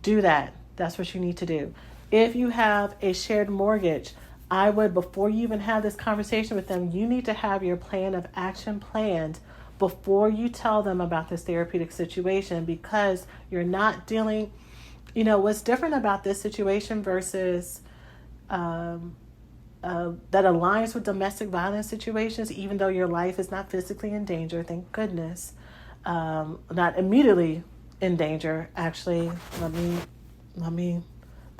Do that. That's what you need to do. If you have a shared mortgage, I would, before you even have this conversation with them, you need to have your plan of action planned before you tell them about this therapeutic situation, because you're not dealing, what's different about this situation versus that aligns with domestic violence situations, even though your life is not physically in danger, thank goodness, not immediately in danger. Actually, let me,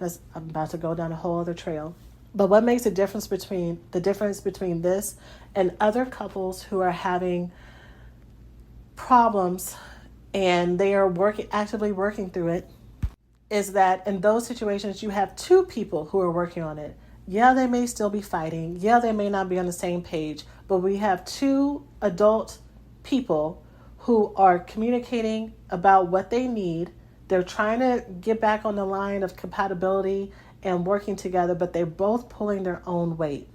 I'm about to go down a whole other trail. But what makes the difference between this and other couples who are having problems and they are actively working through it, is that in those situations you have two people who are working on it. Yeah, they may still be fighting. Yeah, they may not be on the same page, but we have two adult people who are communicating about what they need. They're trying to get back on the line of compatibility and working together, but they're both pulling their own weight.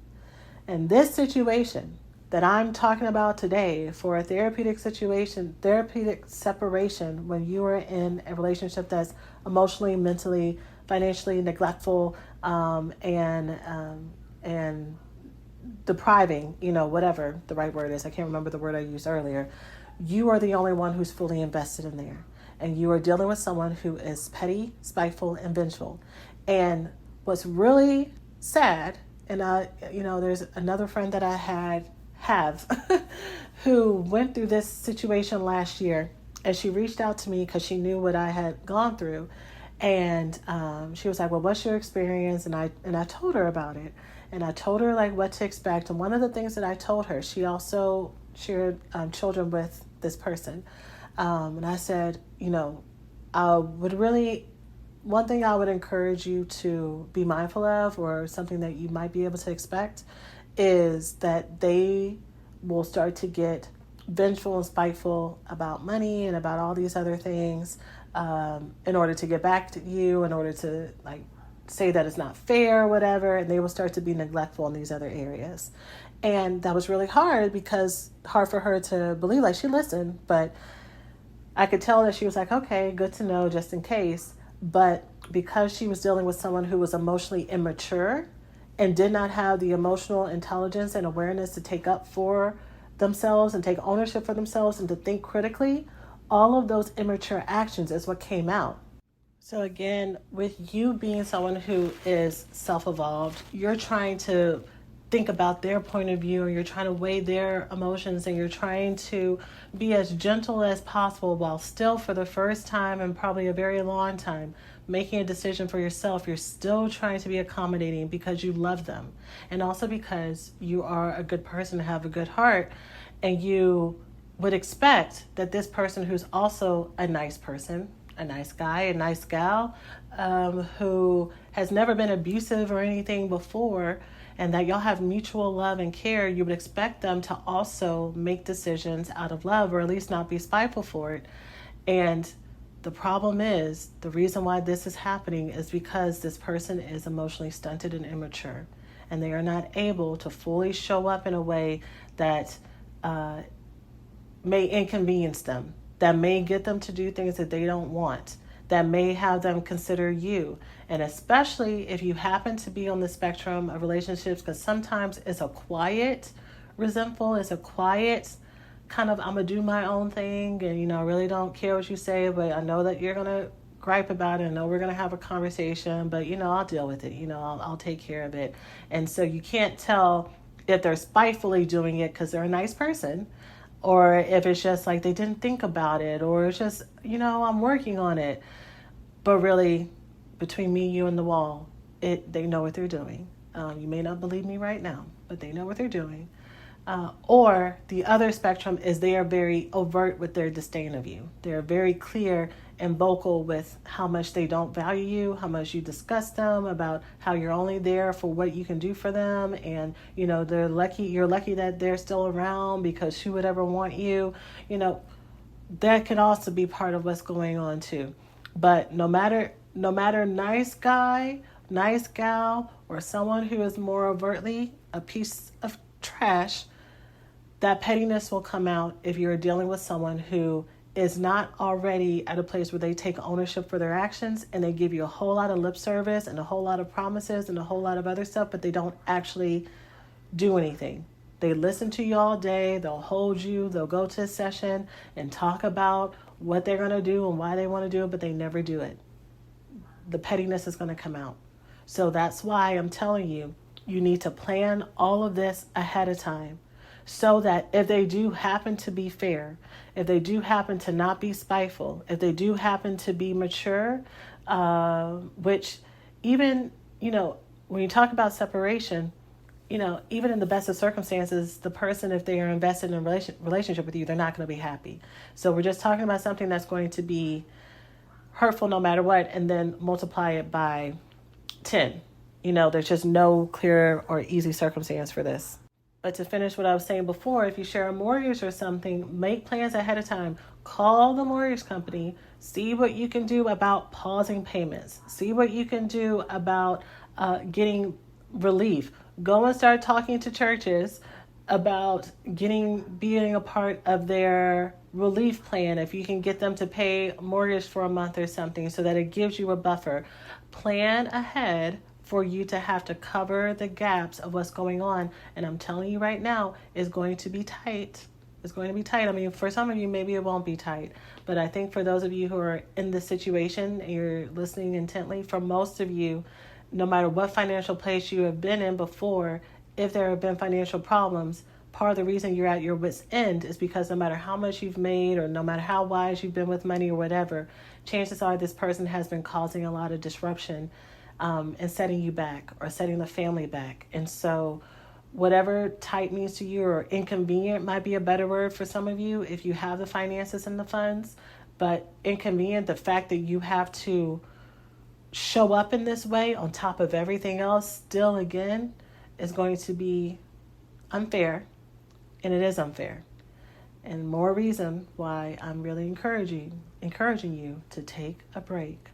And this situation that I'm talking about today, for a therapeutic separation, when you are in a relationship that's emotionally, mentally, financially neglectful, and depriving, whatever the right word is. I can't remember the word I used earlier. You are the only one who's fully invested in there. And you are dealing with someone who is petty, spiteful, and vengeful. And what's really sad, and there's another friend that I have who went through this situation last year, and she reached out to me because she knew what I had gone through. And she was like, well, what's your experience? And I told her about it. And I told her like what to expect. And one of the things that I told her, she also shared children with this person. And I said, one thing I would encourage you to be mindful of, or something that you might be able to expect, is that they will start to get vengeful and spiteful about money and about all these other things, in order to get back to you, in order to say that it's not fair or whatever, and they will start to be neglectful in these other areas. And that was really hard for her to believe. She listened, but I could tell that she was like, okay, good to know, just in case. But because she was dealing with someone who was emotionally immature and did not have the emotional intelligence and awareness to take up for themselves and take ownership for themselves and to think critically, all of those immature actions is what came out. So again, with you being someone who is self-evolved, you're trying to think about their point of view, and you're trying to weigh their emotions, and you're trying to be as gentle as possible while still, for the first time and probably a very long time, making a decision for yourself. You're still trying to be accommodating because you love them, and also because you are a good person, have a good heart, and you would expect that this person, who's also a nice person, a nice guy, a nice gal, who has never been abusive or anything before, and that y'all have mutual love and care, you would expect them to also make decisions out of love, or at least not be spiteful for it. And the problem is, the reason why this is happening is because this person is emotionally stunted and immature, and they are not able to fully show up in a way that may inconvenience them, that may get them to do things that they don't want, that may have them consider you. And especially if you happen to be on the spectrum of relationships, because sometimes it's a quiet resentful, it's a quiet kind of, I'm going to do my own thing, and, I really don't care what you say, but I know that you're going to gripe about it. I know we're going to have a conversation, but, I'll deal with it. I'll take care of it. And so you can't tell if they're spitefully doing it because they're a nice person, or if it's just like they didn't think about it, or it's just, I'm working on it. But really, between me, you, and the wall, they know what they're doing. You may not believe me right now, but they know what they're doing. Or the other spectrum is they are very overt with their disdain of you. They're very clear and vocal with how much they don't value you, how much you disgust them, about how you're only there for what you can do for them. And, you're lucky that they're still around, because who would ever want you? That can also be part of what's going on too. But no matter nice guy, nice gal or someone who is more overtly a piece of trash, that pettiness will come out if you're dealing with someone who is not already at a place where they take ownership for their actions and they give you a whole lot of lip service and a whole lot of promises and a whole lot of other stuff, but they don't actually do anything. They listen to you all day, they'll hold you, they'll go to a session and talk about what they're going to do and why they want to do it, but they never do it. The pettiness is going to come out. So that's why I'm telling you, you need to plan all of this ahead of time so that if they do happen to be fair, if they do happen to not be spiteful, if they do happen to be mature, which even, when you talk about separation, even in the best of circumstances, the person, if they are invested in a relationship with you, they're not going to be happy. So we're just talking about something that's going to be hurtful no matter what, and then multiply it by 10. There's just no clear or easy circumstance for this. But to finish what I was saying before, if you share a mortgage or something, make plans ahead of time. Call the mortgage company. See what you can do about pausing payments. See what you can do about getting relief. Go and start talking to churches about being a part of their relief plan. If you can get them to pay mortgage for a month or something so that it gives you a buffer. Plan ahead for you to have to cover the gaps of what's going on. And I'm telling you right now, it's going to be tight. It's going to be tight. I mean, for some of you, maybe it won't be tight. But I think for those of you who are in this situation and you're listening intently, for most of you, no matter what financial place you have been in before, if there have been financial problems, part of the reason you're at your wit's end is because no matter how much you've made or no matter how wise you've been with money or whatever, chances are this person has been causing a lot of disruption and setting you back or setting the family back. And so whatever tight means to you, or inconvenient might be a better word for some of you if you have the finances and the funds, but inconvenient, the fact that you have to show up in this way on top of everything else still again is going to be unfair, and it is unfair. And more reason why I'm really encouraging you to take a break,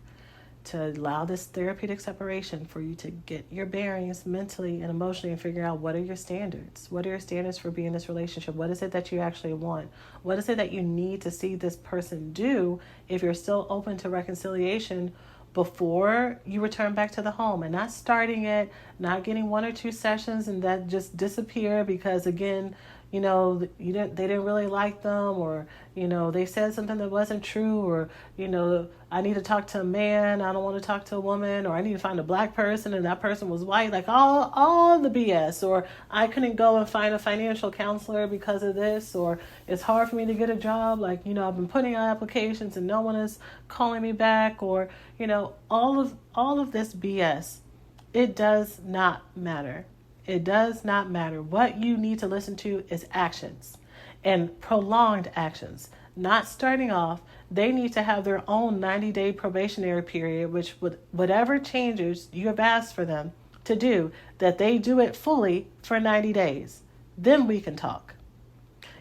to allow this therapeutic separation for you to get your bearings mentally and emotionally and figure out what are your standards. What are your standards for being in this relationship? What is it that you actually want? What is it that you need to see this person do if you're still open to reconciliation before you return back to the home, and not starting it, not getting 1 or 2 sessions and that just disappear because again, they didn't really like them, or they said something that wasn't true, or I need to talk to a man, I don't want to talk to a woman, or I need to find a black person and that person was white, like all the BS, or I couldn't go and find a financial counselor because of this, or it's hard for me to get a job, like I've been putting out applications and no one is calling me back, or all of this BS. It does not matter. It does not matter. What you need to listen to is actions, and prolonged actions. Not starting off. They need to have their own 90-day probationary period, which whatever changes you have asked for them to do, that they do it fully for 90 days. Then we can talk.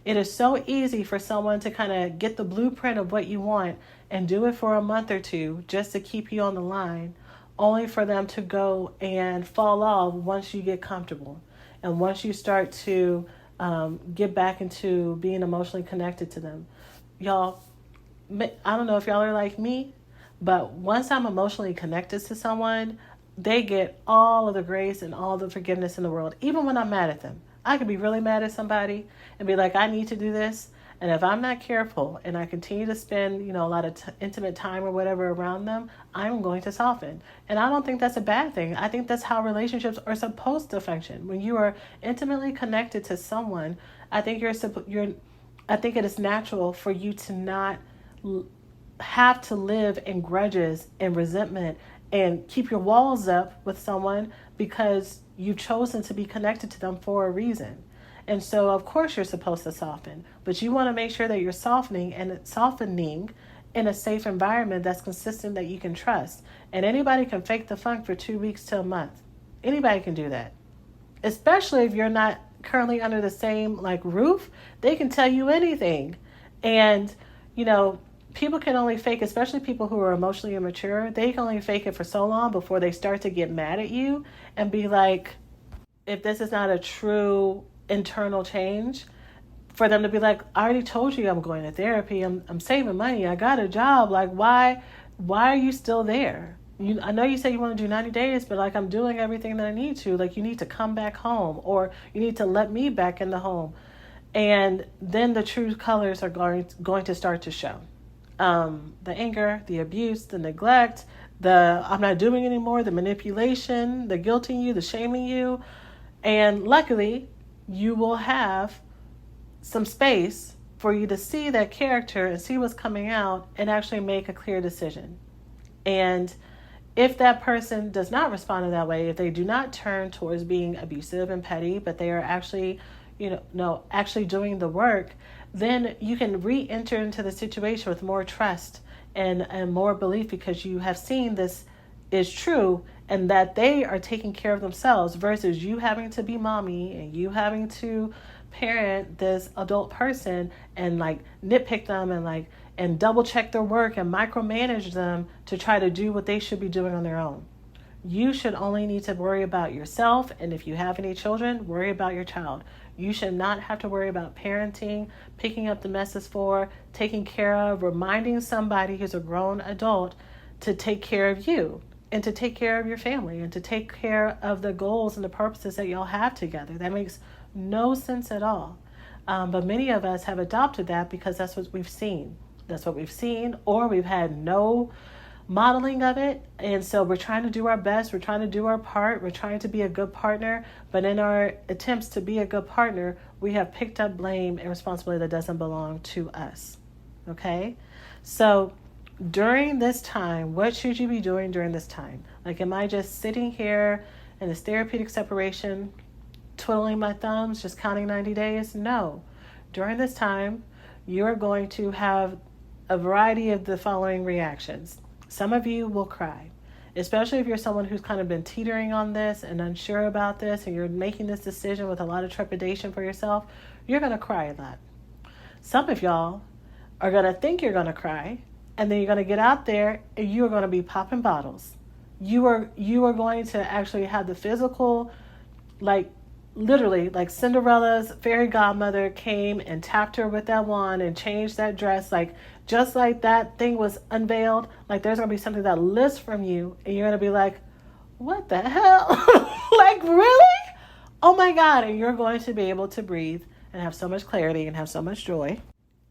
It is so easy for someone to kind of get the blueprint of what you want and do it for a month or two just to keep you on the line, only for them to go and fall off once you get comfortable. And once you start to get back into being emotionally connected to them. Y'all, I don't know if y'all are like me, but once I'm emotionally connected to someone, they get all of the grace and all the forgiveness in the world, even when I'm mad at them. I could be really mad at somebody and be like, I need to do this. And if I'm not careful and I continue to spend, a lot of intimate time or whatever around them, I'm going to soften. And I don't think that's a bad thing. I think that's how relationships are supposed to function. When you are intimately connected to someone, I think I think it is natural for you to not have to live in grudges and resentment and keep your walls up with someone because you've chosen to be connected to them for a reason. And so, of course, you're supposed to soften, but you want to make sure that you're softening in a safe environment that's consistent, that you can trust. And anybody can fake the funk for 2 weeks to a month. Anybody can do that, especially if you're not currently under the same roof. They can tell you anything, and people can only fake, especially people who are emotionally immature, they can only fake it for so long before they start to get mad at you and be like, if this is not a true internal change, for them to be like, I already told you I'm going to therapy. I'm saving money. I got a job. Like, why are you still there? I know you say you want to do 90 days, but like, I'm doing everything that I need to. Like, you need to come back home, or you need to let me back in the home. And then the true colors are going to start to show. The anger, the abuse, the neglect, the I'm not doing anymore, the manipulation, the guilting you, the shaming you. And luckily, you will have some space for you to see that character and see what's coming out and actually make a clear decision. And if that person does not respond in that way, if they do not turn towards being abusive and petty, but they are actually, actually doing the work, then you can re-enter into the situation with more trust and more belief, because you have seen this is true and that they are taking care of themselves, versus you having to be mommy and you having to parent this adult person and like nitpick them and double check their work and micromanage them to try to do what they should be doing on their own. You should only need to worry about yourself, and if you have any children, worry about your child. You should not have to worry about parenting, picking up the messes for, taking care of, reminding somebody who's a grown adult to take care of you and to take care of your family and to take care of the goals and the purposes that y'all have together. That makes no sense at all. But many of us have adopted that because that's what we've seen. That's what we've seen, or we've had no modeling of it. And so we're trying to do our best. We're trying to do our part. We're trying to be a good partner. But in our attempts to be a good partner, we have picked up blame and responsibility that doesn't belong to us. Okay? So during this time, what should you be doing during this time? Like, am I just sitting here in this therapeutic separation, twiddling my thumbs, just counting 90 days? No. During this time, you're going to have a variety of the following reactions. Some of you will cry, especially if you're someone who's kind of been teetering on this and unsure about this, and you're making this decision with a lot of trepidation for yourself. You're going to cry a lot. Some of y'all are going to think you're going to cry, and then you're going to get out there and you're going to be popping bottles. You are going to actually have the physical, like literally, like Cinderella's fairy godmother came and tapped her with that wand and changed that dress, like just like that thing was unveiled. Like, there's going to be something that lifts from you and you're going to be like, what the hell? Like, really? Oh my God. And you're going to be able to breathe and have so much clarity and have so much joy.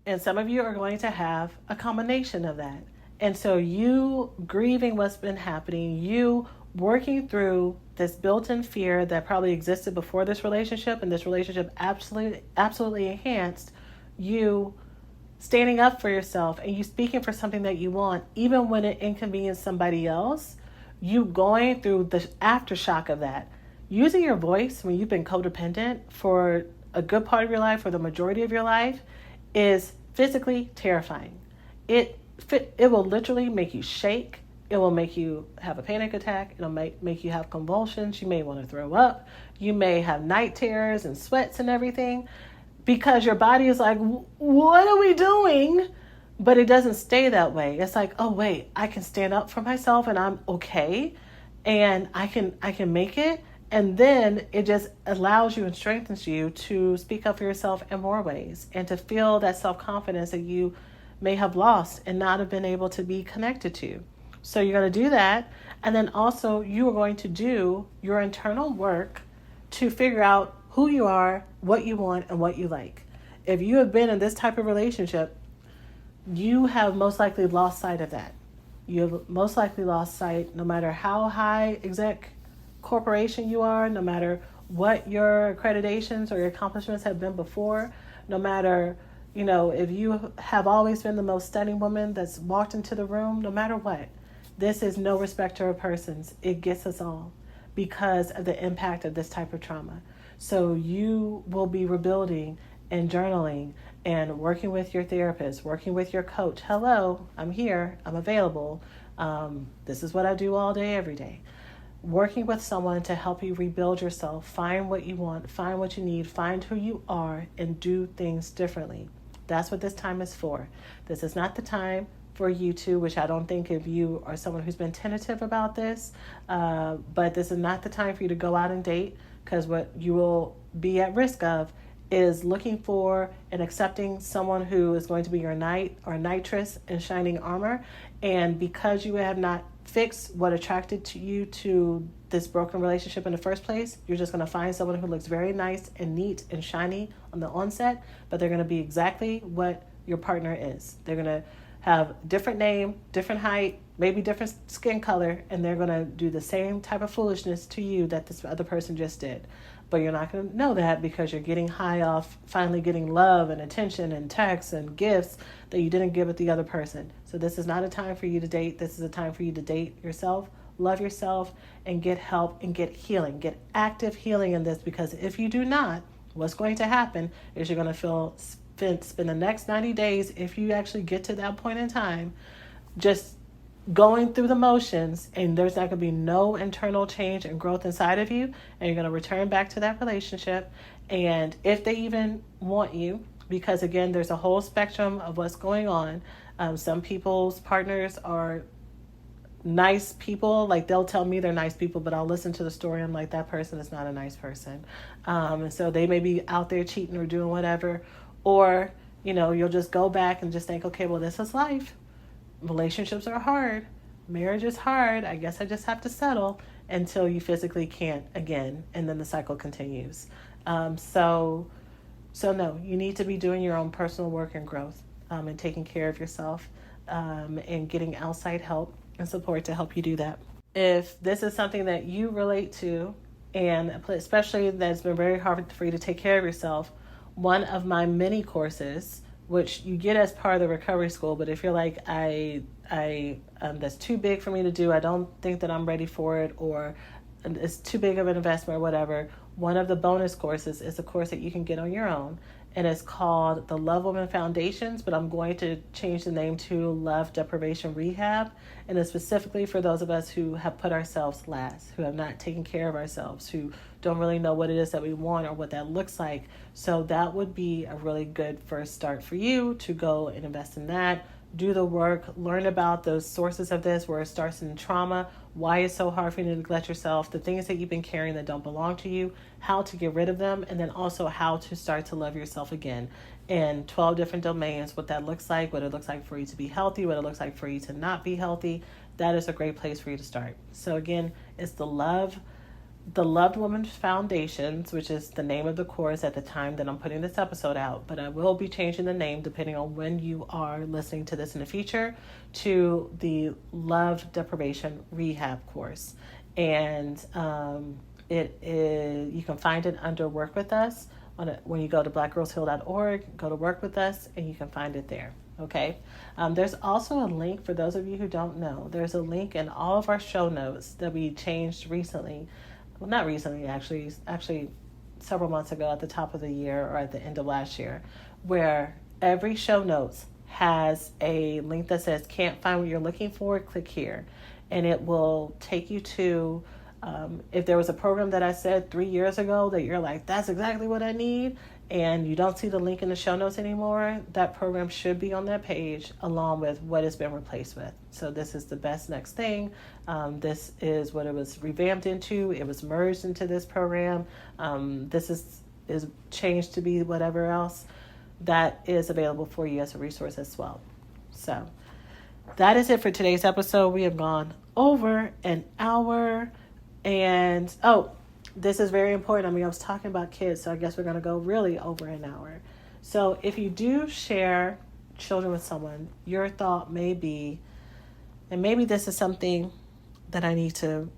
And some of you are going to have a combination of that. And so you grieving what's been happening, you working through this built-in fear that probably existed before this relationship, and this relationship absolutely enhanced you standing up for yourself and you speaking for something that you want, even when it inconvenienced somebody else. You going through the aftershock of that, using your voice when you've been codependent for a good part of your life, or the majority of your life, is physically terrifying. It will literally make you shake. It will make you have a panic attack. It'll make you have convulsions. You may want to throw up. You may have night terrors and sweats and everything, because your body is like, what are we doing? But it doesn't stay that way. It's like, oh wait, I can stand up for myself and I'm okay, and I can make it. And then it just allows you and strengthens you to speak up for yourself in more ways, and to feel that self-confidence that you may have lost and not have been able to be connected to. So you're going to do that. And then also you are going to do your internal work to figure out who you are, what you want, and what you like. If you have been in this type of relationship, you have most likely lost sight of that. You have most likely lost sight, no matter how high exec corporation you are, no matter what your accreditations or your accomplishments have been before, no matter, if you have always been the most stunning woman that's walked into the room, no matter what. This is no respecter of persons. It gets us all because of the impact of this type of trauma. So you will be rebuilding and journaling and working with your therapist, working with your coach. Hello, I'm here. I'm available. This is what I do all day, every day. Working with someone to help you rebuild yourself, find what you want, find what you need, find who you are, and do things differently. That's what this time is for. This is not the time for you to, which I don't think if you are someone who's been tentative about this, but this is not the time for you to go out and date, because what you will be at risk of is looking for and accepting someone who is going to be your knight or nitrous in shining armor. And because you have not fixed what attracted to you to this broken relationship in the first place, you're just going to find someone who looks very nice and neat and shiny on the onset, but they're going to be exactly what your partner is. They're going to have different name, different height, maybe different skin color, and they're going to do the same type of foolishness to you that this other person just did. But you're not going to know that because you're getting high off finally getting love and attention and texts and gifts that you didn't give with the other person. So this is not a time for you to date. This is a time for you to date yourself, love yourself, and get help and get healing. Get active healing in this, because if you do not, what's going to happen is you're going to spend the next 90 days, if you actually get to that point in time, just going through the motions, and there's not going to be no internal change and growth inside of you, and you're going to return back to that relationship. And if they even want you, because again, there's a whole spectrum of what's going on. Some people's partners are nice people, like they'll tell me they're nice people, but I'll listen to the story, I'm like, that person is not a nice person. And so they may be out there cheating or doing whatever, or you'll just go back and just think, okay, well, this is life. Relationships are hard. Marriage is hard. I guess I just have to settle until you physically can't again. And then the cycle continues. So no, you need to be doing your own personal work and growth, and taking care of yourself, and getting outside help and support to help you do that. If this is something that you relate to, and especially that's been very hard for you to take care of yourself, one of my mini courses, which you get as part of the recovery school, but if you're like, I that's too big for me to do, I don't think that I'm ready for it, or it's too big of an investment or whatever, one of the bonus courses is a course that you can get on your own, and it's called the Love Woman Foundations, but I'm going to change the name to Love Deprivation Rehab, and it's specifically for those of us who have put ourselves last, who have not taken care of ourselves, who don't really know what it is that we want or what that looks like. So that would be a really good first start for you to go and invest in that. Do the work, learn about those sources of this, where it starts in trauma, why it's so hard for you to neglect yourself, the things that you've been carrying that don't belong to you, how to get rid of them, and then also how to start to love yourself again in 12 different domains, what that looks like, what it looks like for you to be healthy, what it looks like for you to not be healthy. That is a great place for you to start. So again, it's the Loved Woman Foundations, which is the name of the course at the time that I'm putting this episode out, but I will be changing the name depending on when you are listening to this in the future, to the Love Deprivation Rehab course. And it is, you can find it under Work With Us. When you go to blackgirlsheal.org, go to Work With Us, and you can find it there. Okay. There's also a link for those of you who don't know. There's a link in all of our show notes that we changed recently. Well, not recently, actually several months ago at the top of the year or at the end of last year, where every show notes has a link that says, can't find what you're looking for, click here. And it will take you to, if there was a program that I said 3 years ago that you're like, that's exactly what I need, and you don't see the link in the show notes anymore, that program should be on that page along with what it's been replaced with. So this is the best next thing. This is what it was revamped into. It was merged into this program. This is changed to be whatever else. That is available for you as a resource as well. So that is it for today's episode. We have gone over an hour, and this is very important. I was talking about kids, so I guess we're going to go really over an hour. So if you do share children with someone, your thought may be, and maybe this is something that I need to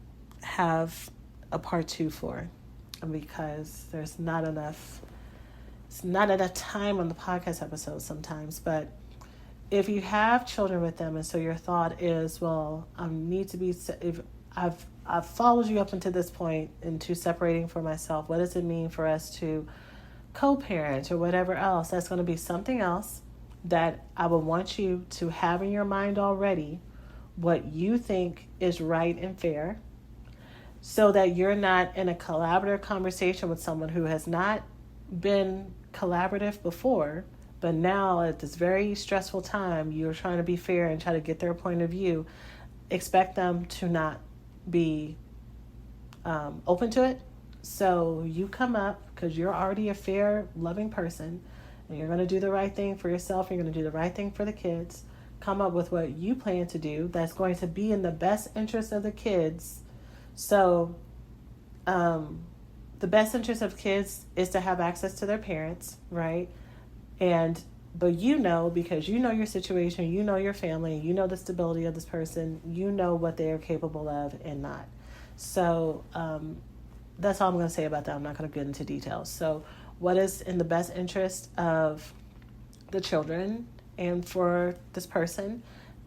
have a part 2 for, because there's not enough time on the podcast episode sometimes. But if you have children with them, and so your thought is, well, I need to be, if I've followed you up until this point into separating for myself, what does it mean for us to co-parent or whatever else? That's going to be something else that I would want you to have in your mind already, what you think is right and fair, so that you're not in a collaborative conversation with someone who has not been collaborative before, But now at this very stressful time, you're trying to be fair and try to get their point of view. Expect them to not be open to it. So you come up because you're already a fair, loving person, and you're going to do the right thing for yourself. You're going to do the right thing for the kids. Come up with what you plan to do that's going to be in the best interest of the kids. So the best interest of kids is to have access to their parents, right? But because you know your situation, you know your family, you know the stability of this person, you know what they are capable of and not. So that's all I'm going to say about that. I'm not going to get into details. So what is in the best interest of the children and for this person,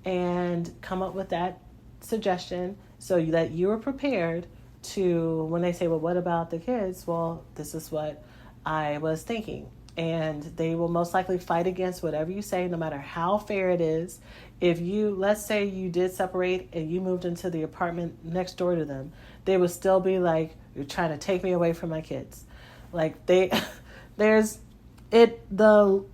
and come up with that suggestion so that you are prepared to, when they say, well, what about the kids? Well, this is what I was thinking. And they will most likely fight against whatever you say, no matter how fair it is. If you, let's say you did separate and you moved into the apartment next door to them, they would still be like, you're trying to take me away from my kids. Like the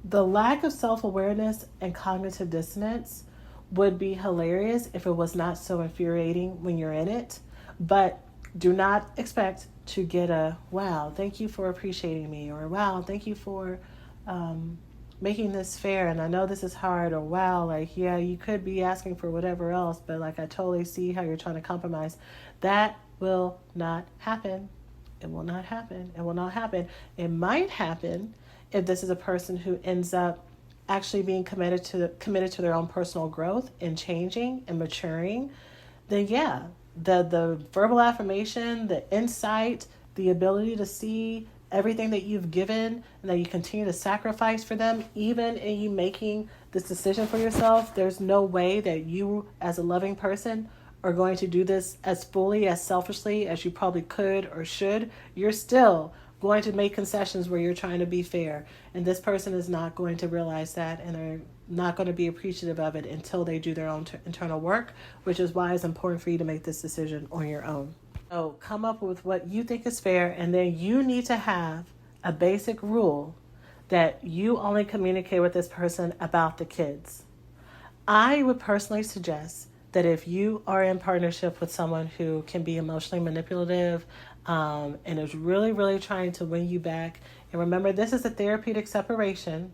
lack of self-awareness and cognitive dissonance would be hilarious if it was not so infuriating when you're in it. But do not expect to get a, wow, thank you for appreciating me, or wow, thank you for making this fair, and I know this is hard, or wow, like, yeah, you could be asking for whatever else, but like, I totally see how you're trying to compromise. That will not happen. It will not happen. It will not happen. It might happen if this is a person who ends up actually being committed to their own personal growth and changing and maturing. Then yeah, the verbal affirmation, the insight, the ability to see everything that you've given and that you continue to sacrifice for them, even in you making this decision for yourself, there's no way that you as a loving person are going to do this as fully, as selfishly as you probably could or should. You're still going to make concessions where you're trying to be fair. And this person is not going to realize that, and are not going to be appreciative of it until they do their own internal work, which is why it's important for you to make this decision on your own. So come up with what you think is fair, and then you need to have a basic rule that you only communicate with this person about the kids. I would personally suggest that if you are in partnership with someone who can be emotionally manipulative and is really, really trying to win you back, and remember, this is a therapeutic separation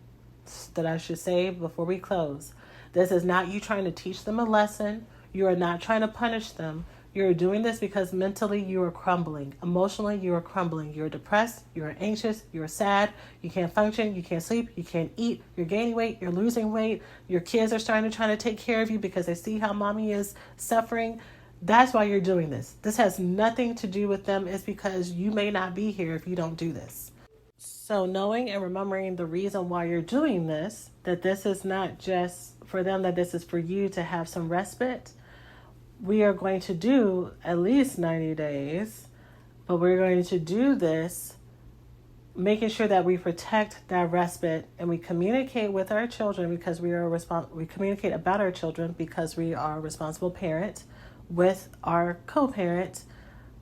that I should say before we close. This is not you trying to teach them a lesson. You are not trying to punish them. You're doing this because mentally you are crumbling. Emotionally you are crumbling. You're depressed. You're anxious. You're sad. You can't function. You can't sleep. You can't eat. You're gaining weight. You're losing weight. Your kids are starting to try to take care of you because they see how mommy is suffering. That's why you're doing this. This has nothing to do with them. It's because you may not be here if you don't do this. So knowing and remembering the reason why you're doing this, that this is not just for them, that this is for you to have some respite. We are going to do at least 90 days, but we're going to do this making sure that we protect that respite, and we communicate with our children because we communicate about our children because we are a responsible parent with our co-parent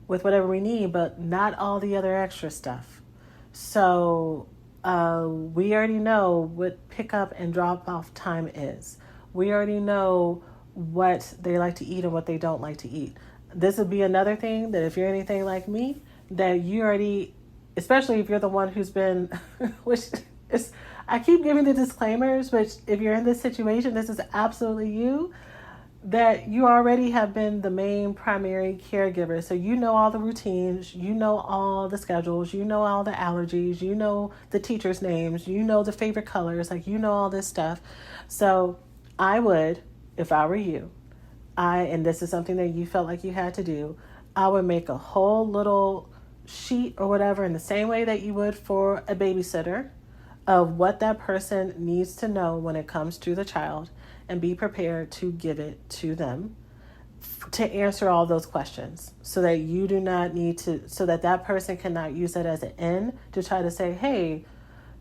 with whatever we need, but not all the other extra stuff. So we already know what pickup and drop off time is. We already know what they like to eat and what they don't like to eat. This would be another thing that if you're anything like me, that you already, especially if you're the one who's been, which is, I keep giving the disclaimers, which if you're in this situation, this is absolutely you, that you already have been the main primary caregiver. So you know all the routines, you know all the schedules, you know all the allergies, you know the teachers' names, you know the favorite colors, like you know all this stuff. So I would, if I were you, and this is something that you felt like you had to do, I would make a whole little sheet or whatever in the same way that you would for a babysitter of what that person needs to know when it comes to the child, and be prepared to give it to them to answer all those questions, so that you do not need to, so that that person cannot use that as an end to try to say, hey,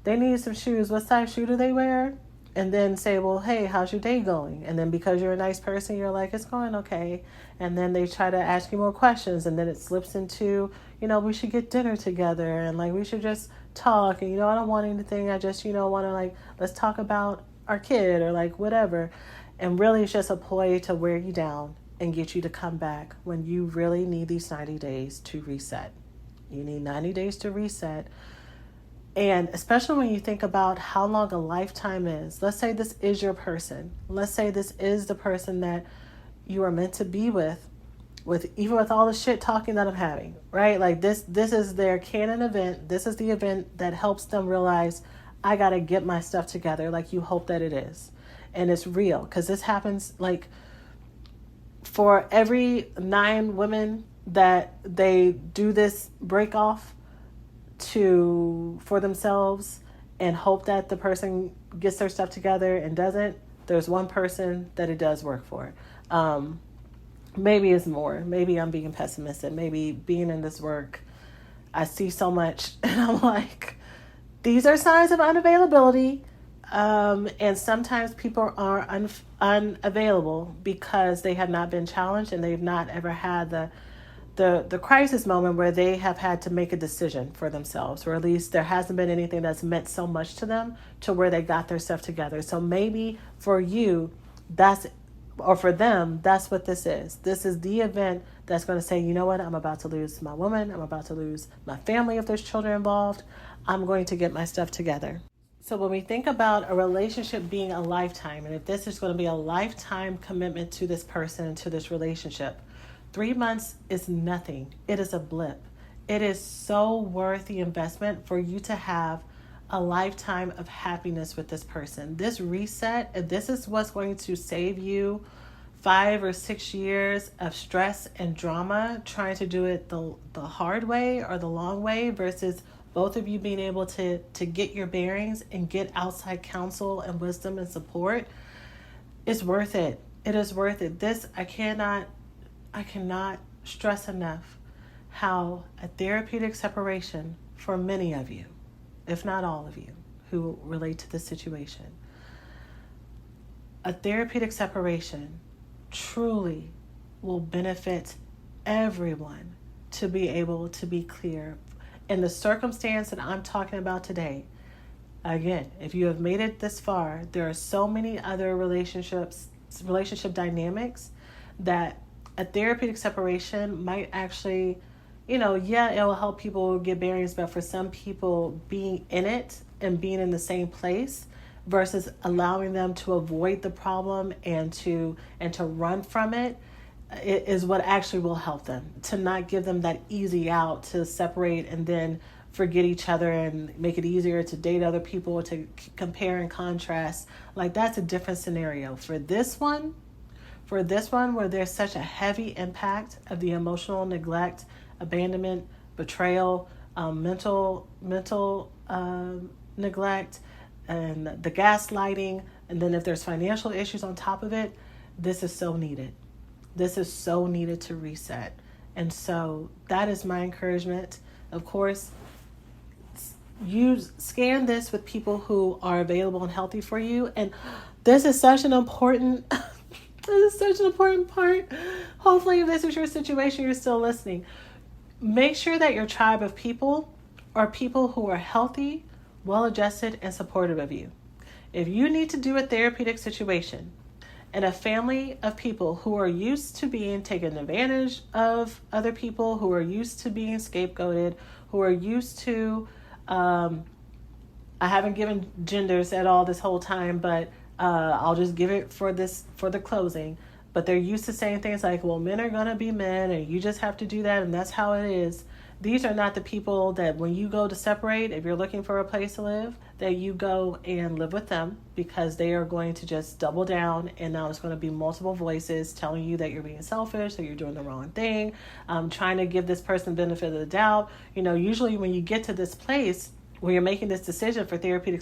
they need some shoes. What size shoe do they wear? And then say, well, hey, how's your day going? And then because you're a nice person, you're like, it's going okay. And then they try to ask you more questions, and then it slips into, we should get dinner together, and like we should just talk, and I don't want anything, I just want to, like, let's talk about our kid or like whatever. And really it's just a ploy to wear you down and get you to come back when you really need these 90 days to reset. You need 90 days to reset. And especially when you think about how long a lifetime is. Let's say this is your person. Let's say this is the person that you are meant to be with even with all the shit talking that I'm having, right? Like this is their canon event. This is the event that helps them realize, I got to get my stuff together like you hope that it is. And it's real, because this happens like for every 9 women that they do this break off for themselves and hope that the person gets their stuff together and doesn't, there's one person that it does work for. Maybe it's more. Maybe I'm being pessimistic. Maybe being in this work, I see so much and I'm like, these are signs of unavailability. And sometimes people are unavailable because they have not been challenged and they've not ever had the crisis moment where they have had to make a decision for themselves, or at least there hasn't been anything that's meant so much to them to where they got their stuff together. So maybe for you, or for them, that's what this is. This is the event that's going to say, you know what, I'm about to lose my woman. I'm about to lose my family if there's children involved. I'm going to get my stuff together. So when we think about a relationship being a lifetime, and if this is going to be a lifetime commitment to this person, to this relationship, 3 months is nothing. It is a blip. It is so worth the investment for you to have a lifetime of happiness with this person. This reset, and this is what's going to save you 5 or 6 years of stress and drama trying to do it the hard way or the long way, versus both of you being able to get your bearings and get outside counsel and wisdom and support. It's worth it. It is worth it. I cannot stress enough how a therapeutic separation for many of you, if not all of you who relate to this situation, a therapeutic separation truly will benefit everyone to be able to be clear. In the circumstance that I'm talking about today, again, if you have made it this far, there are so many other relationship dynamics that a therapeutic separation might actually, it will help people get bearings, but for some people, being in it and being in the same place versus allowing them to avoid the problem and to run from it is what actually will help them, to not give them that easy out to separate and then forget each other and make it easier to date other people, to compare and contrast. Like, that's a different scenario. For this one where there's such a heavy impact of the emotional neglect, abandonment, betrayal, mental neglect, and the gaslighting, and then if there's financial issues on top of it, this is so needed. This is so needed to reset. And so that is my encouragement. Of course, scan this with people who are available and healthy for you. And this is such an important part. Hopefully, if this is your situation, you're still listening. Make sure that your tribe of people are people who are healthy, well-adjusted, and supportive of you. If you need to do a therapeutic situation and a family of people who are used to being taken advantage of other people, who are used to being scapegoated, who are used to, I haven't given genders at all this whole time, but I'll just give it for the closing. But they're used to saying things like, well, men are going to be men and you just have to do that and that's how it is. These are not the people that when you go to separate, if you're looking for a place to live, that you go and live with them, because they are going to just double down, and now it's going to be multiple voices telling you that you're being selfish, that you're doing the wrong thing, trying to give this person the benefit of the doubt. Usually when you get to this place where you're making this decision for therapeutic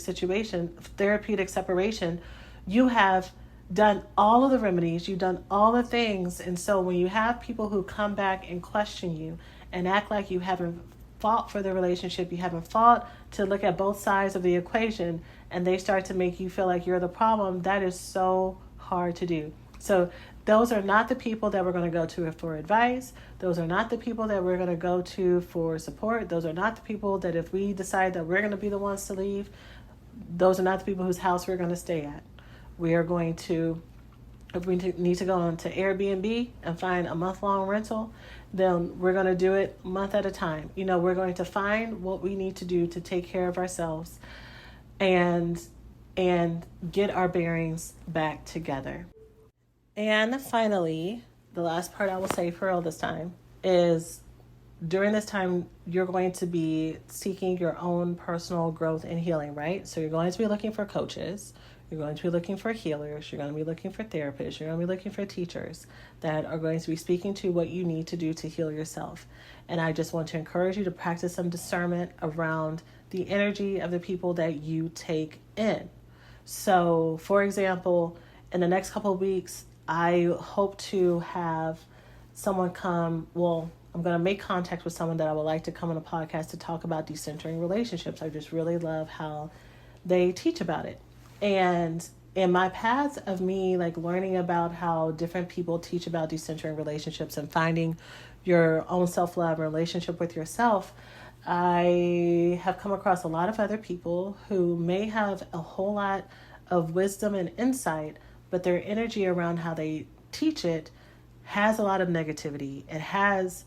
separation, you have done all of the remedies, you've done all the things. And so when you have people who come back and question you and act like you haven't fought for the relationship, you haven't fought to look at both sides of the equation, and they start to make you feel like you're the problem, that is so hard to do. So those are not the people that we're going to go to for advice. Those are not the people that we're going to go to for support. Those are not the people that if we decide that we're going to be the ones to leave, those are not the people whose house we're going to stay at. We are going to, if we need to go on to Airbnb and find a month-long rental, then we're going to do it a month at a time. We're going to find what we need to do to take care of ourselves and get our bearings back together. And finally, the last part I will say for all this time is during this time, you're going to be seeking your own personal growth and healing, right? So you're going to be looking for coaches. You're going to be looking for healers. You're going to be looking for therapists. You're going to be looking for teachers that are going to be speaking to what you need to do to heal yourself. And I just want to encourage you to practice some discernment around the energy of the people that you take in. So, for example, in the next couple of weeks, I hope to have someone come. Well, I'm going to make contact with someone that I would like to come on a podcast to talk about decentering relationships. I just really love how they teach about it. And in my paths of me learning about how different people teach about decentering relationships and finding your own self-love and relationship with yourself, I have come across a lot of other people who may have a whole lot of wisdom and insight, but their energy around how they teach it has a lot of negativity. It has,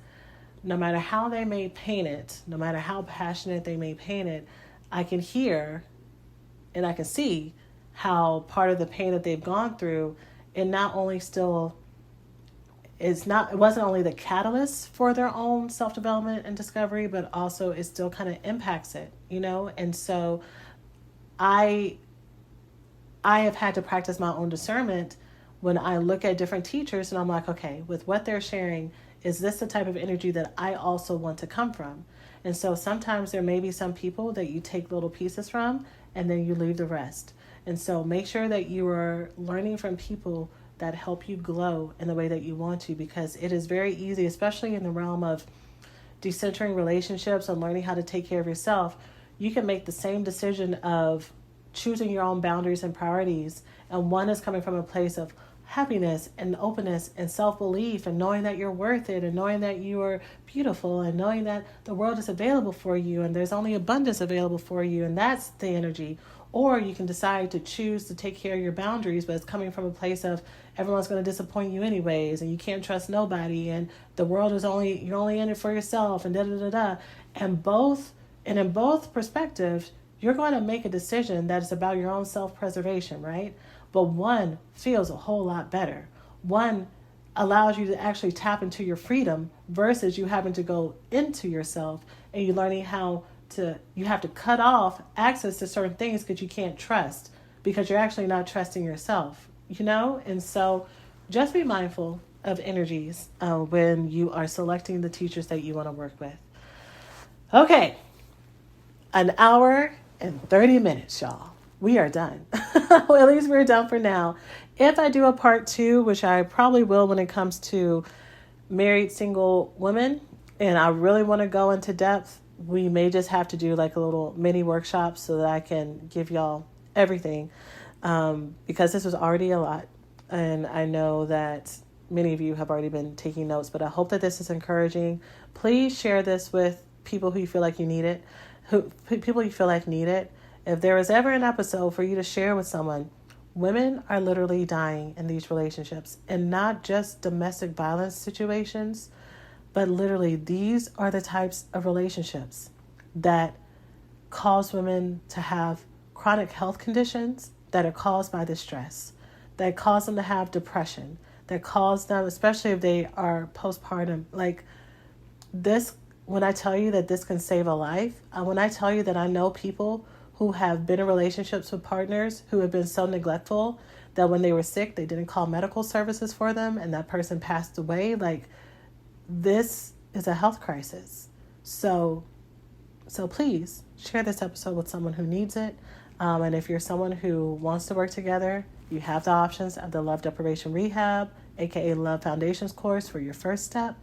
no matter how they may paint it, no matter how passionate they may paint it, I can hear and I can see how part of the pain that they've gone through, it wasn't only the catalyst for their own self-development and discovery, but also it still kind of impacts it, And so I have had to practice my own discernment when I look at different teachers and I'm like, okay, with what they're sharing, is this the type of energy that I also want to come from? And so sometimes there may be some people that you take little pieces from and then you leave the rest. And so make sure that you are learning from people that help you glow in the way that you want to, because it is very easy, especially in the realm of decentering relationships and learning how to take care of yourself. You can make the same decision of choosing your own boundaries and priorities, and one is coming from a place of happiness and openness and self-belief and knowing that you're worth it and knowing that you are beautiful and knowing that the world is available for you and there's only abundance available for you, and that's the energy. Or you can decide to choose to take care of your boundaries, but it's coming from a place of everyone's going to disappoint you anyways and you can't trust nobody and the world is you're only in it for yourself and da-da-da-da. And in both perspectives, you're going to make a decision that is about your own self-preservation, right? But one feels a whole lot better. One allows you to actually tap into your freedom versus you having to go into yourself and you learning you have to cut off access to certain things because you can't trust, because you're actually not trusting yourself, And so just be mindful of energies when you are selecting the teachers that you want to work with. Okay, an hour and 30 minutes, y'all. We are done. Well, at least we're done for now. If I do a part 2, which I probably will when it comes to married single women, and I really want to go into depth, we may just have to do a little mini workshop so that I can give y'all everything, because this was already a lot. And I know that many of you have already been taking notes, but I hope that this is encouraging. Please share this with people who you feel like you need it, people you feel like need it. If there is ever an episode for you to share with someone, women are literally dying in these relationships, and not just domestic violence situations, but literally these are the types of relationships that cause women to have chronic health conditions that are caused by this stress, that cause them to have depression, that cause them, especially if they are postpartum, this. When I tell you that this can save a life, when I tell you that I know people who have been in relationships with partners who have been so neglectful that when they were sick, they didn't call medical services for them and that person passed away, this is a health crisis. So please share this episode with someone who needs it. And if you're someone who wants to work together, you have the options of the Love Deprivation Rehab, aka Love Foundations course for your first step,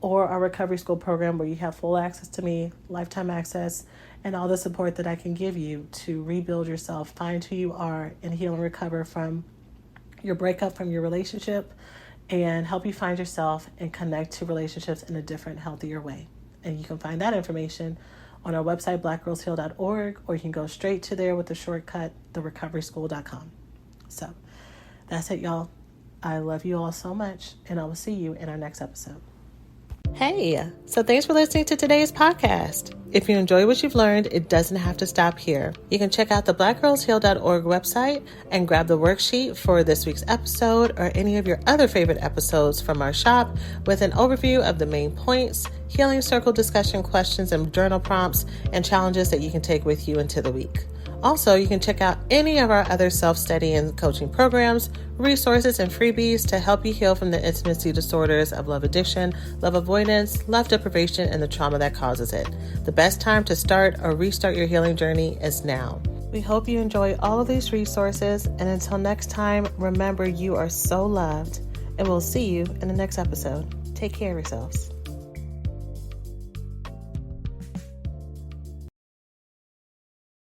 or our recovery school program where you have full access to me, lifetime access, and all the support that I can give you to rebuild yourself, find who you are, and heal and recover from your breakup from your relationship and help you find yourself and connect to relationships in a different, healthier way. And you can find that information on our website, blackgirlsheal.org, or you can go straight to there with the shortcut, therecoveryschool.com. So that's it, y'all. I love you all so much, and I will see you in our next episode. Hey, so thanks for listening to today's podcast. If you enjoy what you've learned, it doesn't have to stop here. You can check out the blackgirlsheal.org website and grab the worksheet for this week's episode or any of your other favorite episodes from our shop with an overview of the main points, healing circle discussion questions and journal prompts, and challenges that you can take with you into the week. Also, you can check out any of our other self-study and coaching programs, resources, and freebies to help you heal from the intimacy disorders of love addiction, love avoidance, love deprivation, and the trauma that causes it. The best time to start or restart your healing journey is now. We hope you enjoy all of these resources, and until next time, remember you are so loved, and we'll see you in the next episode. Take care of yourselves.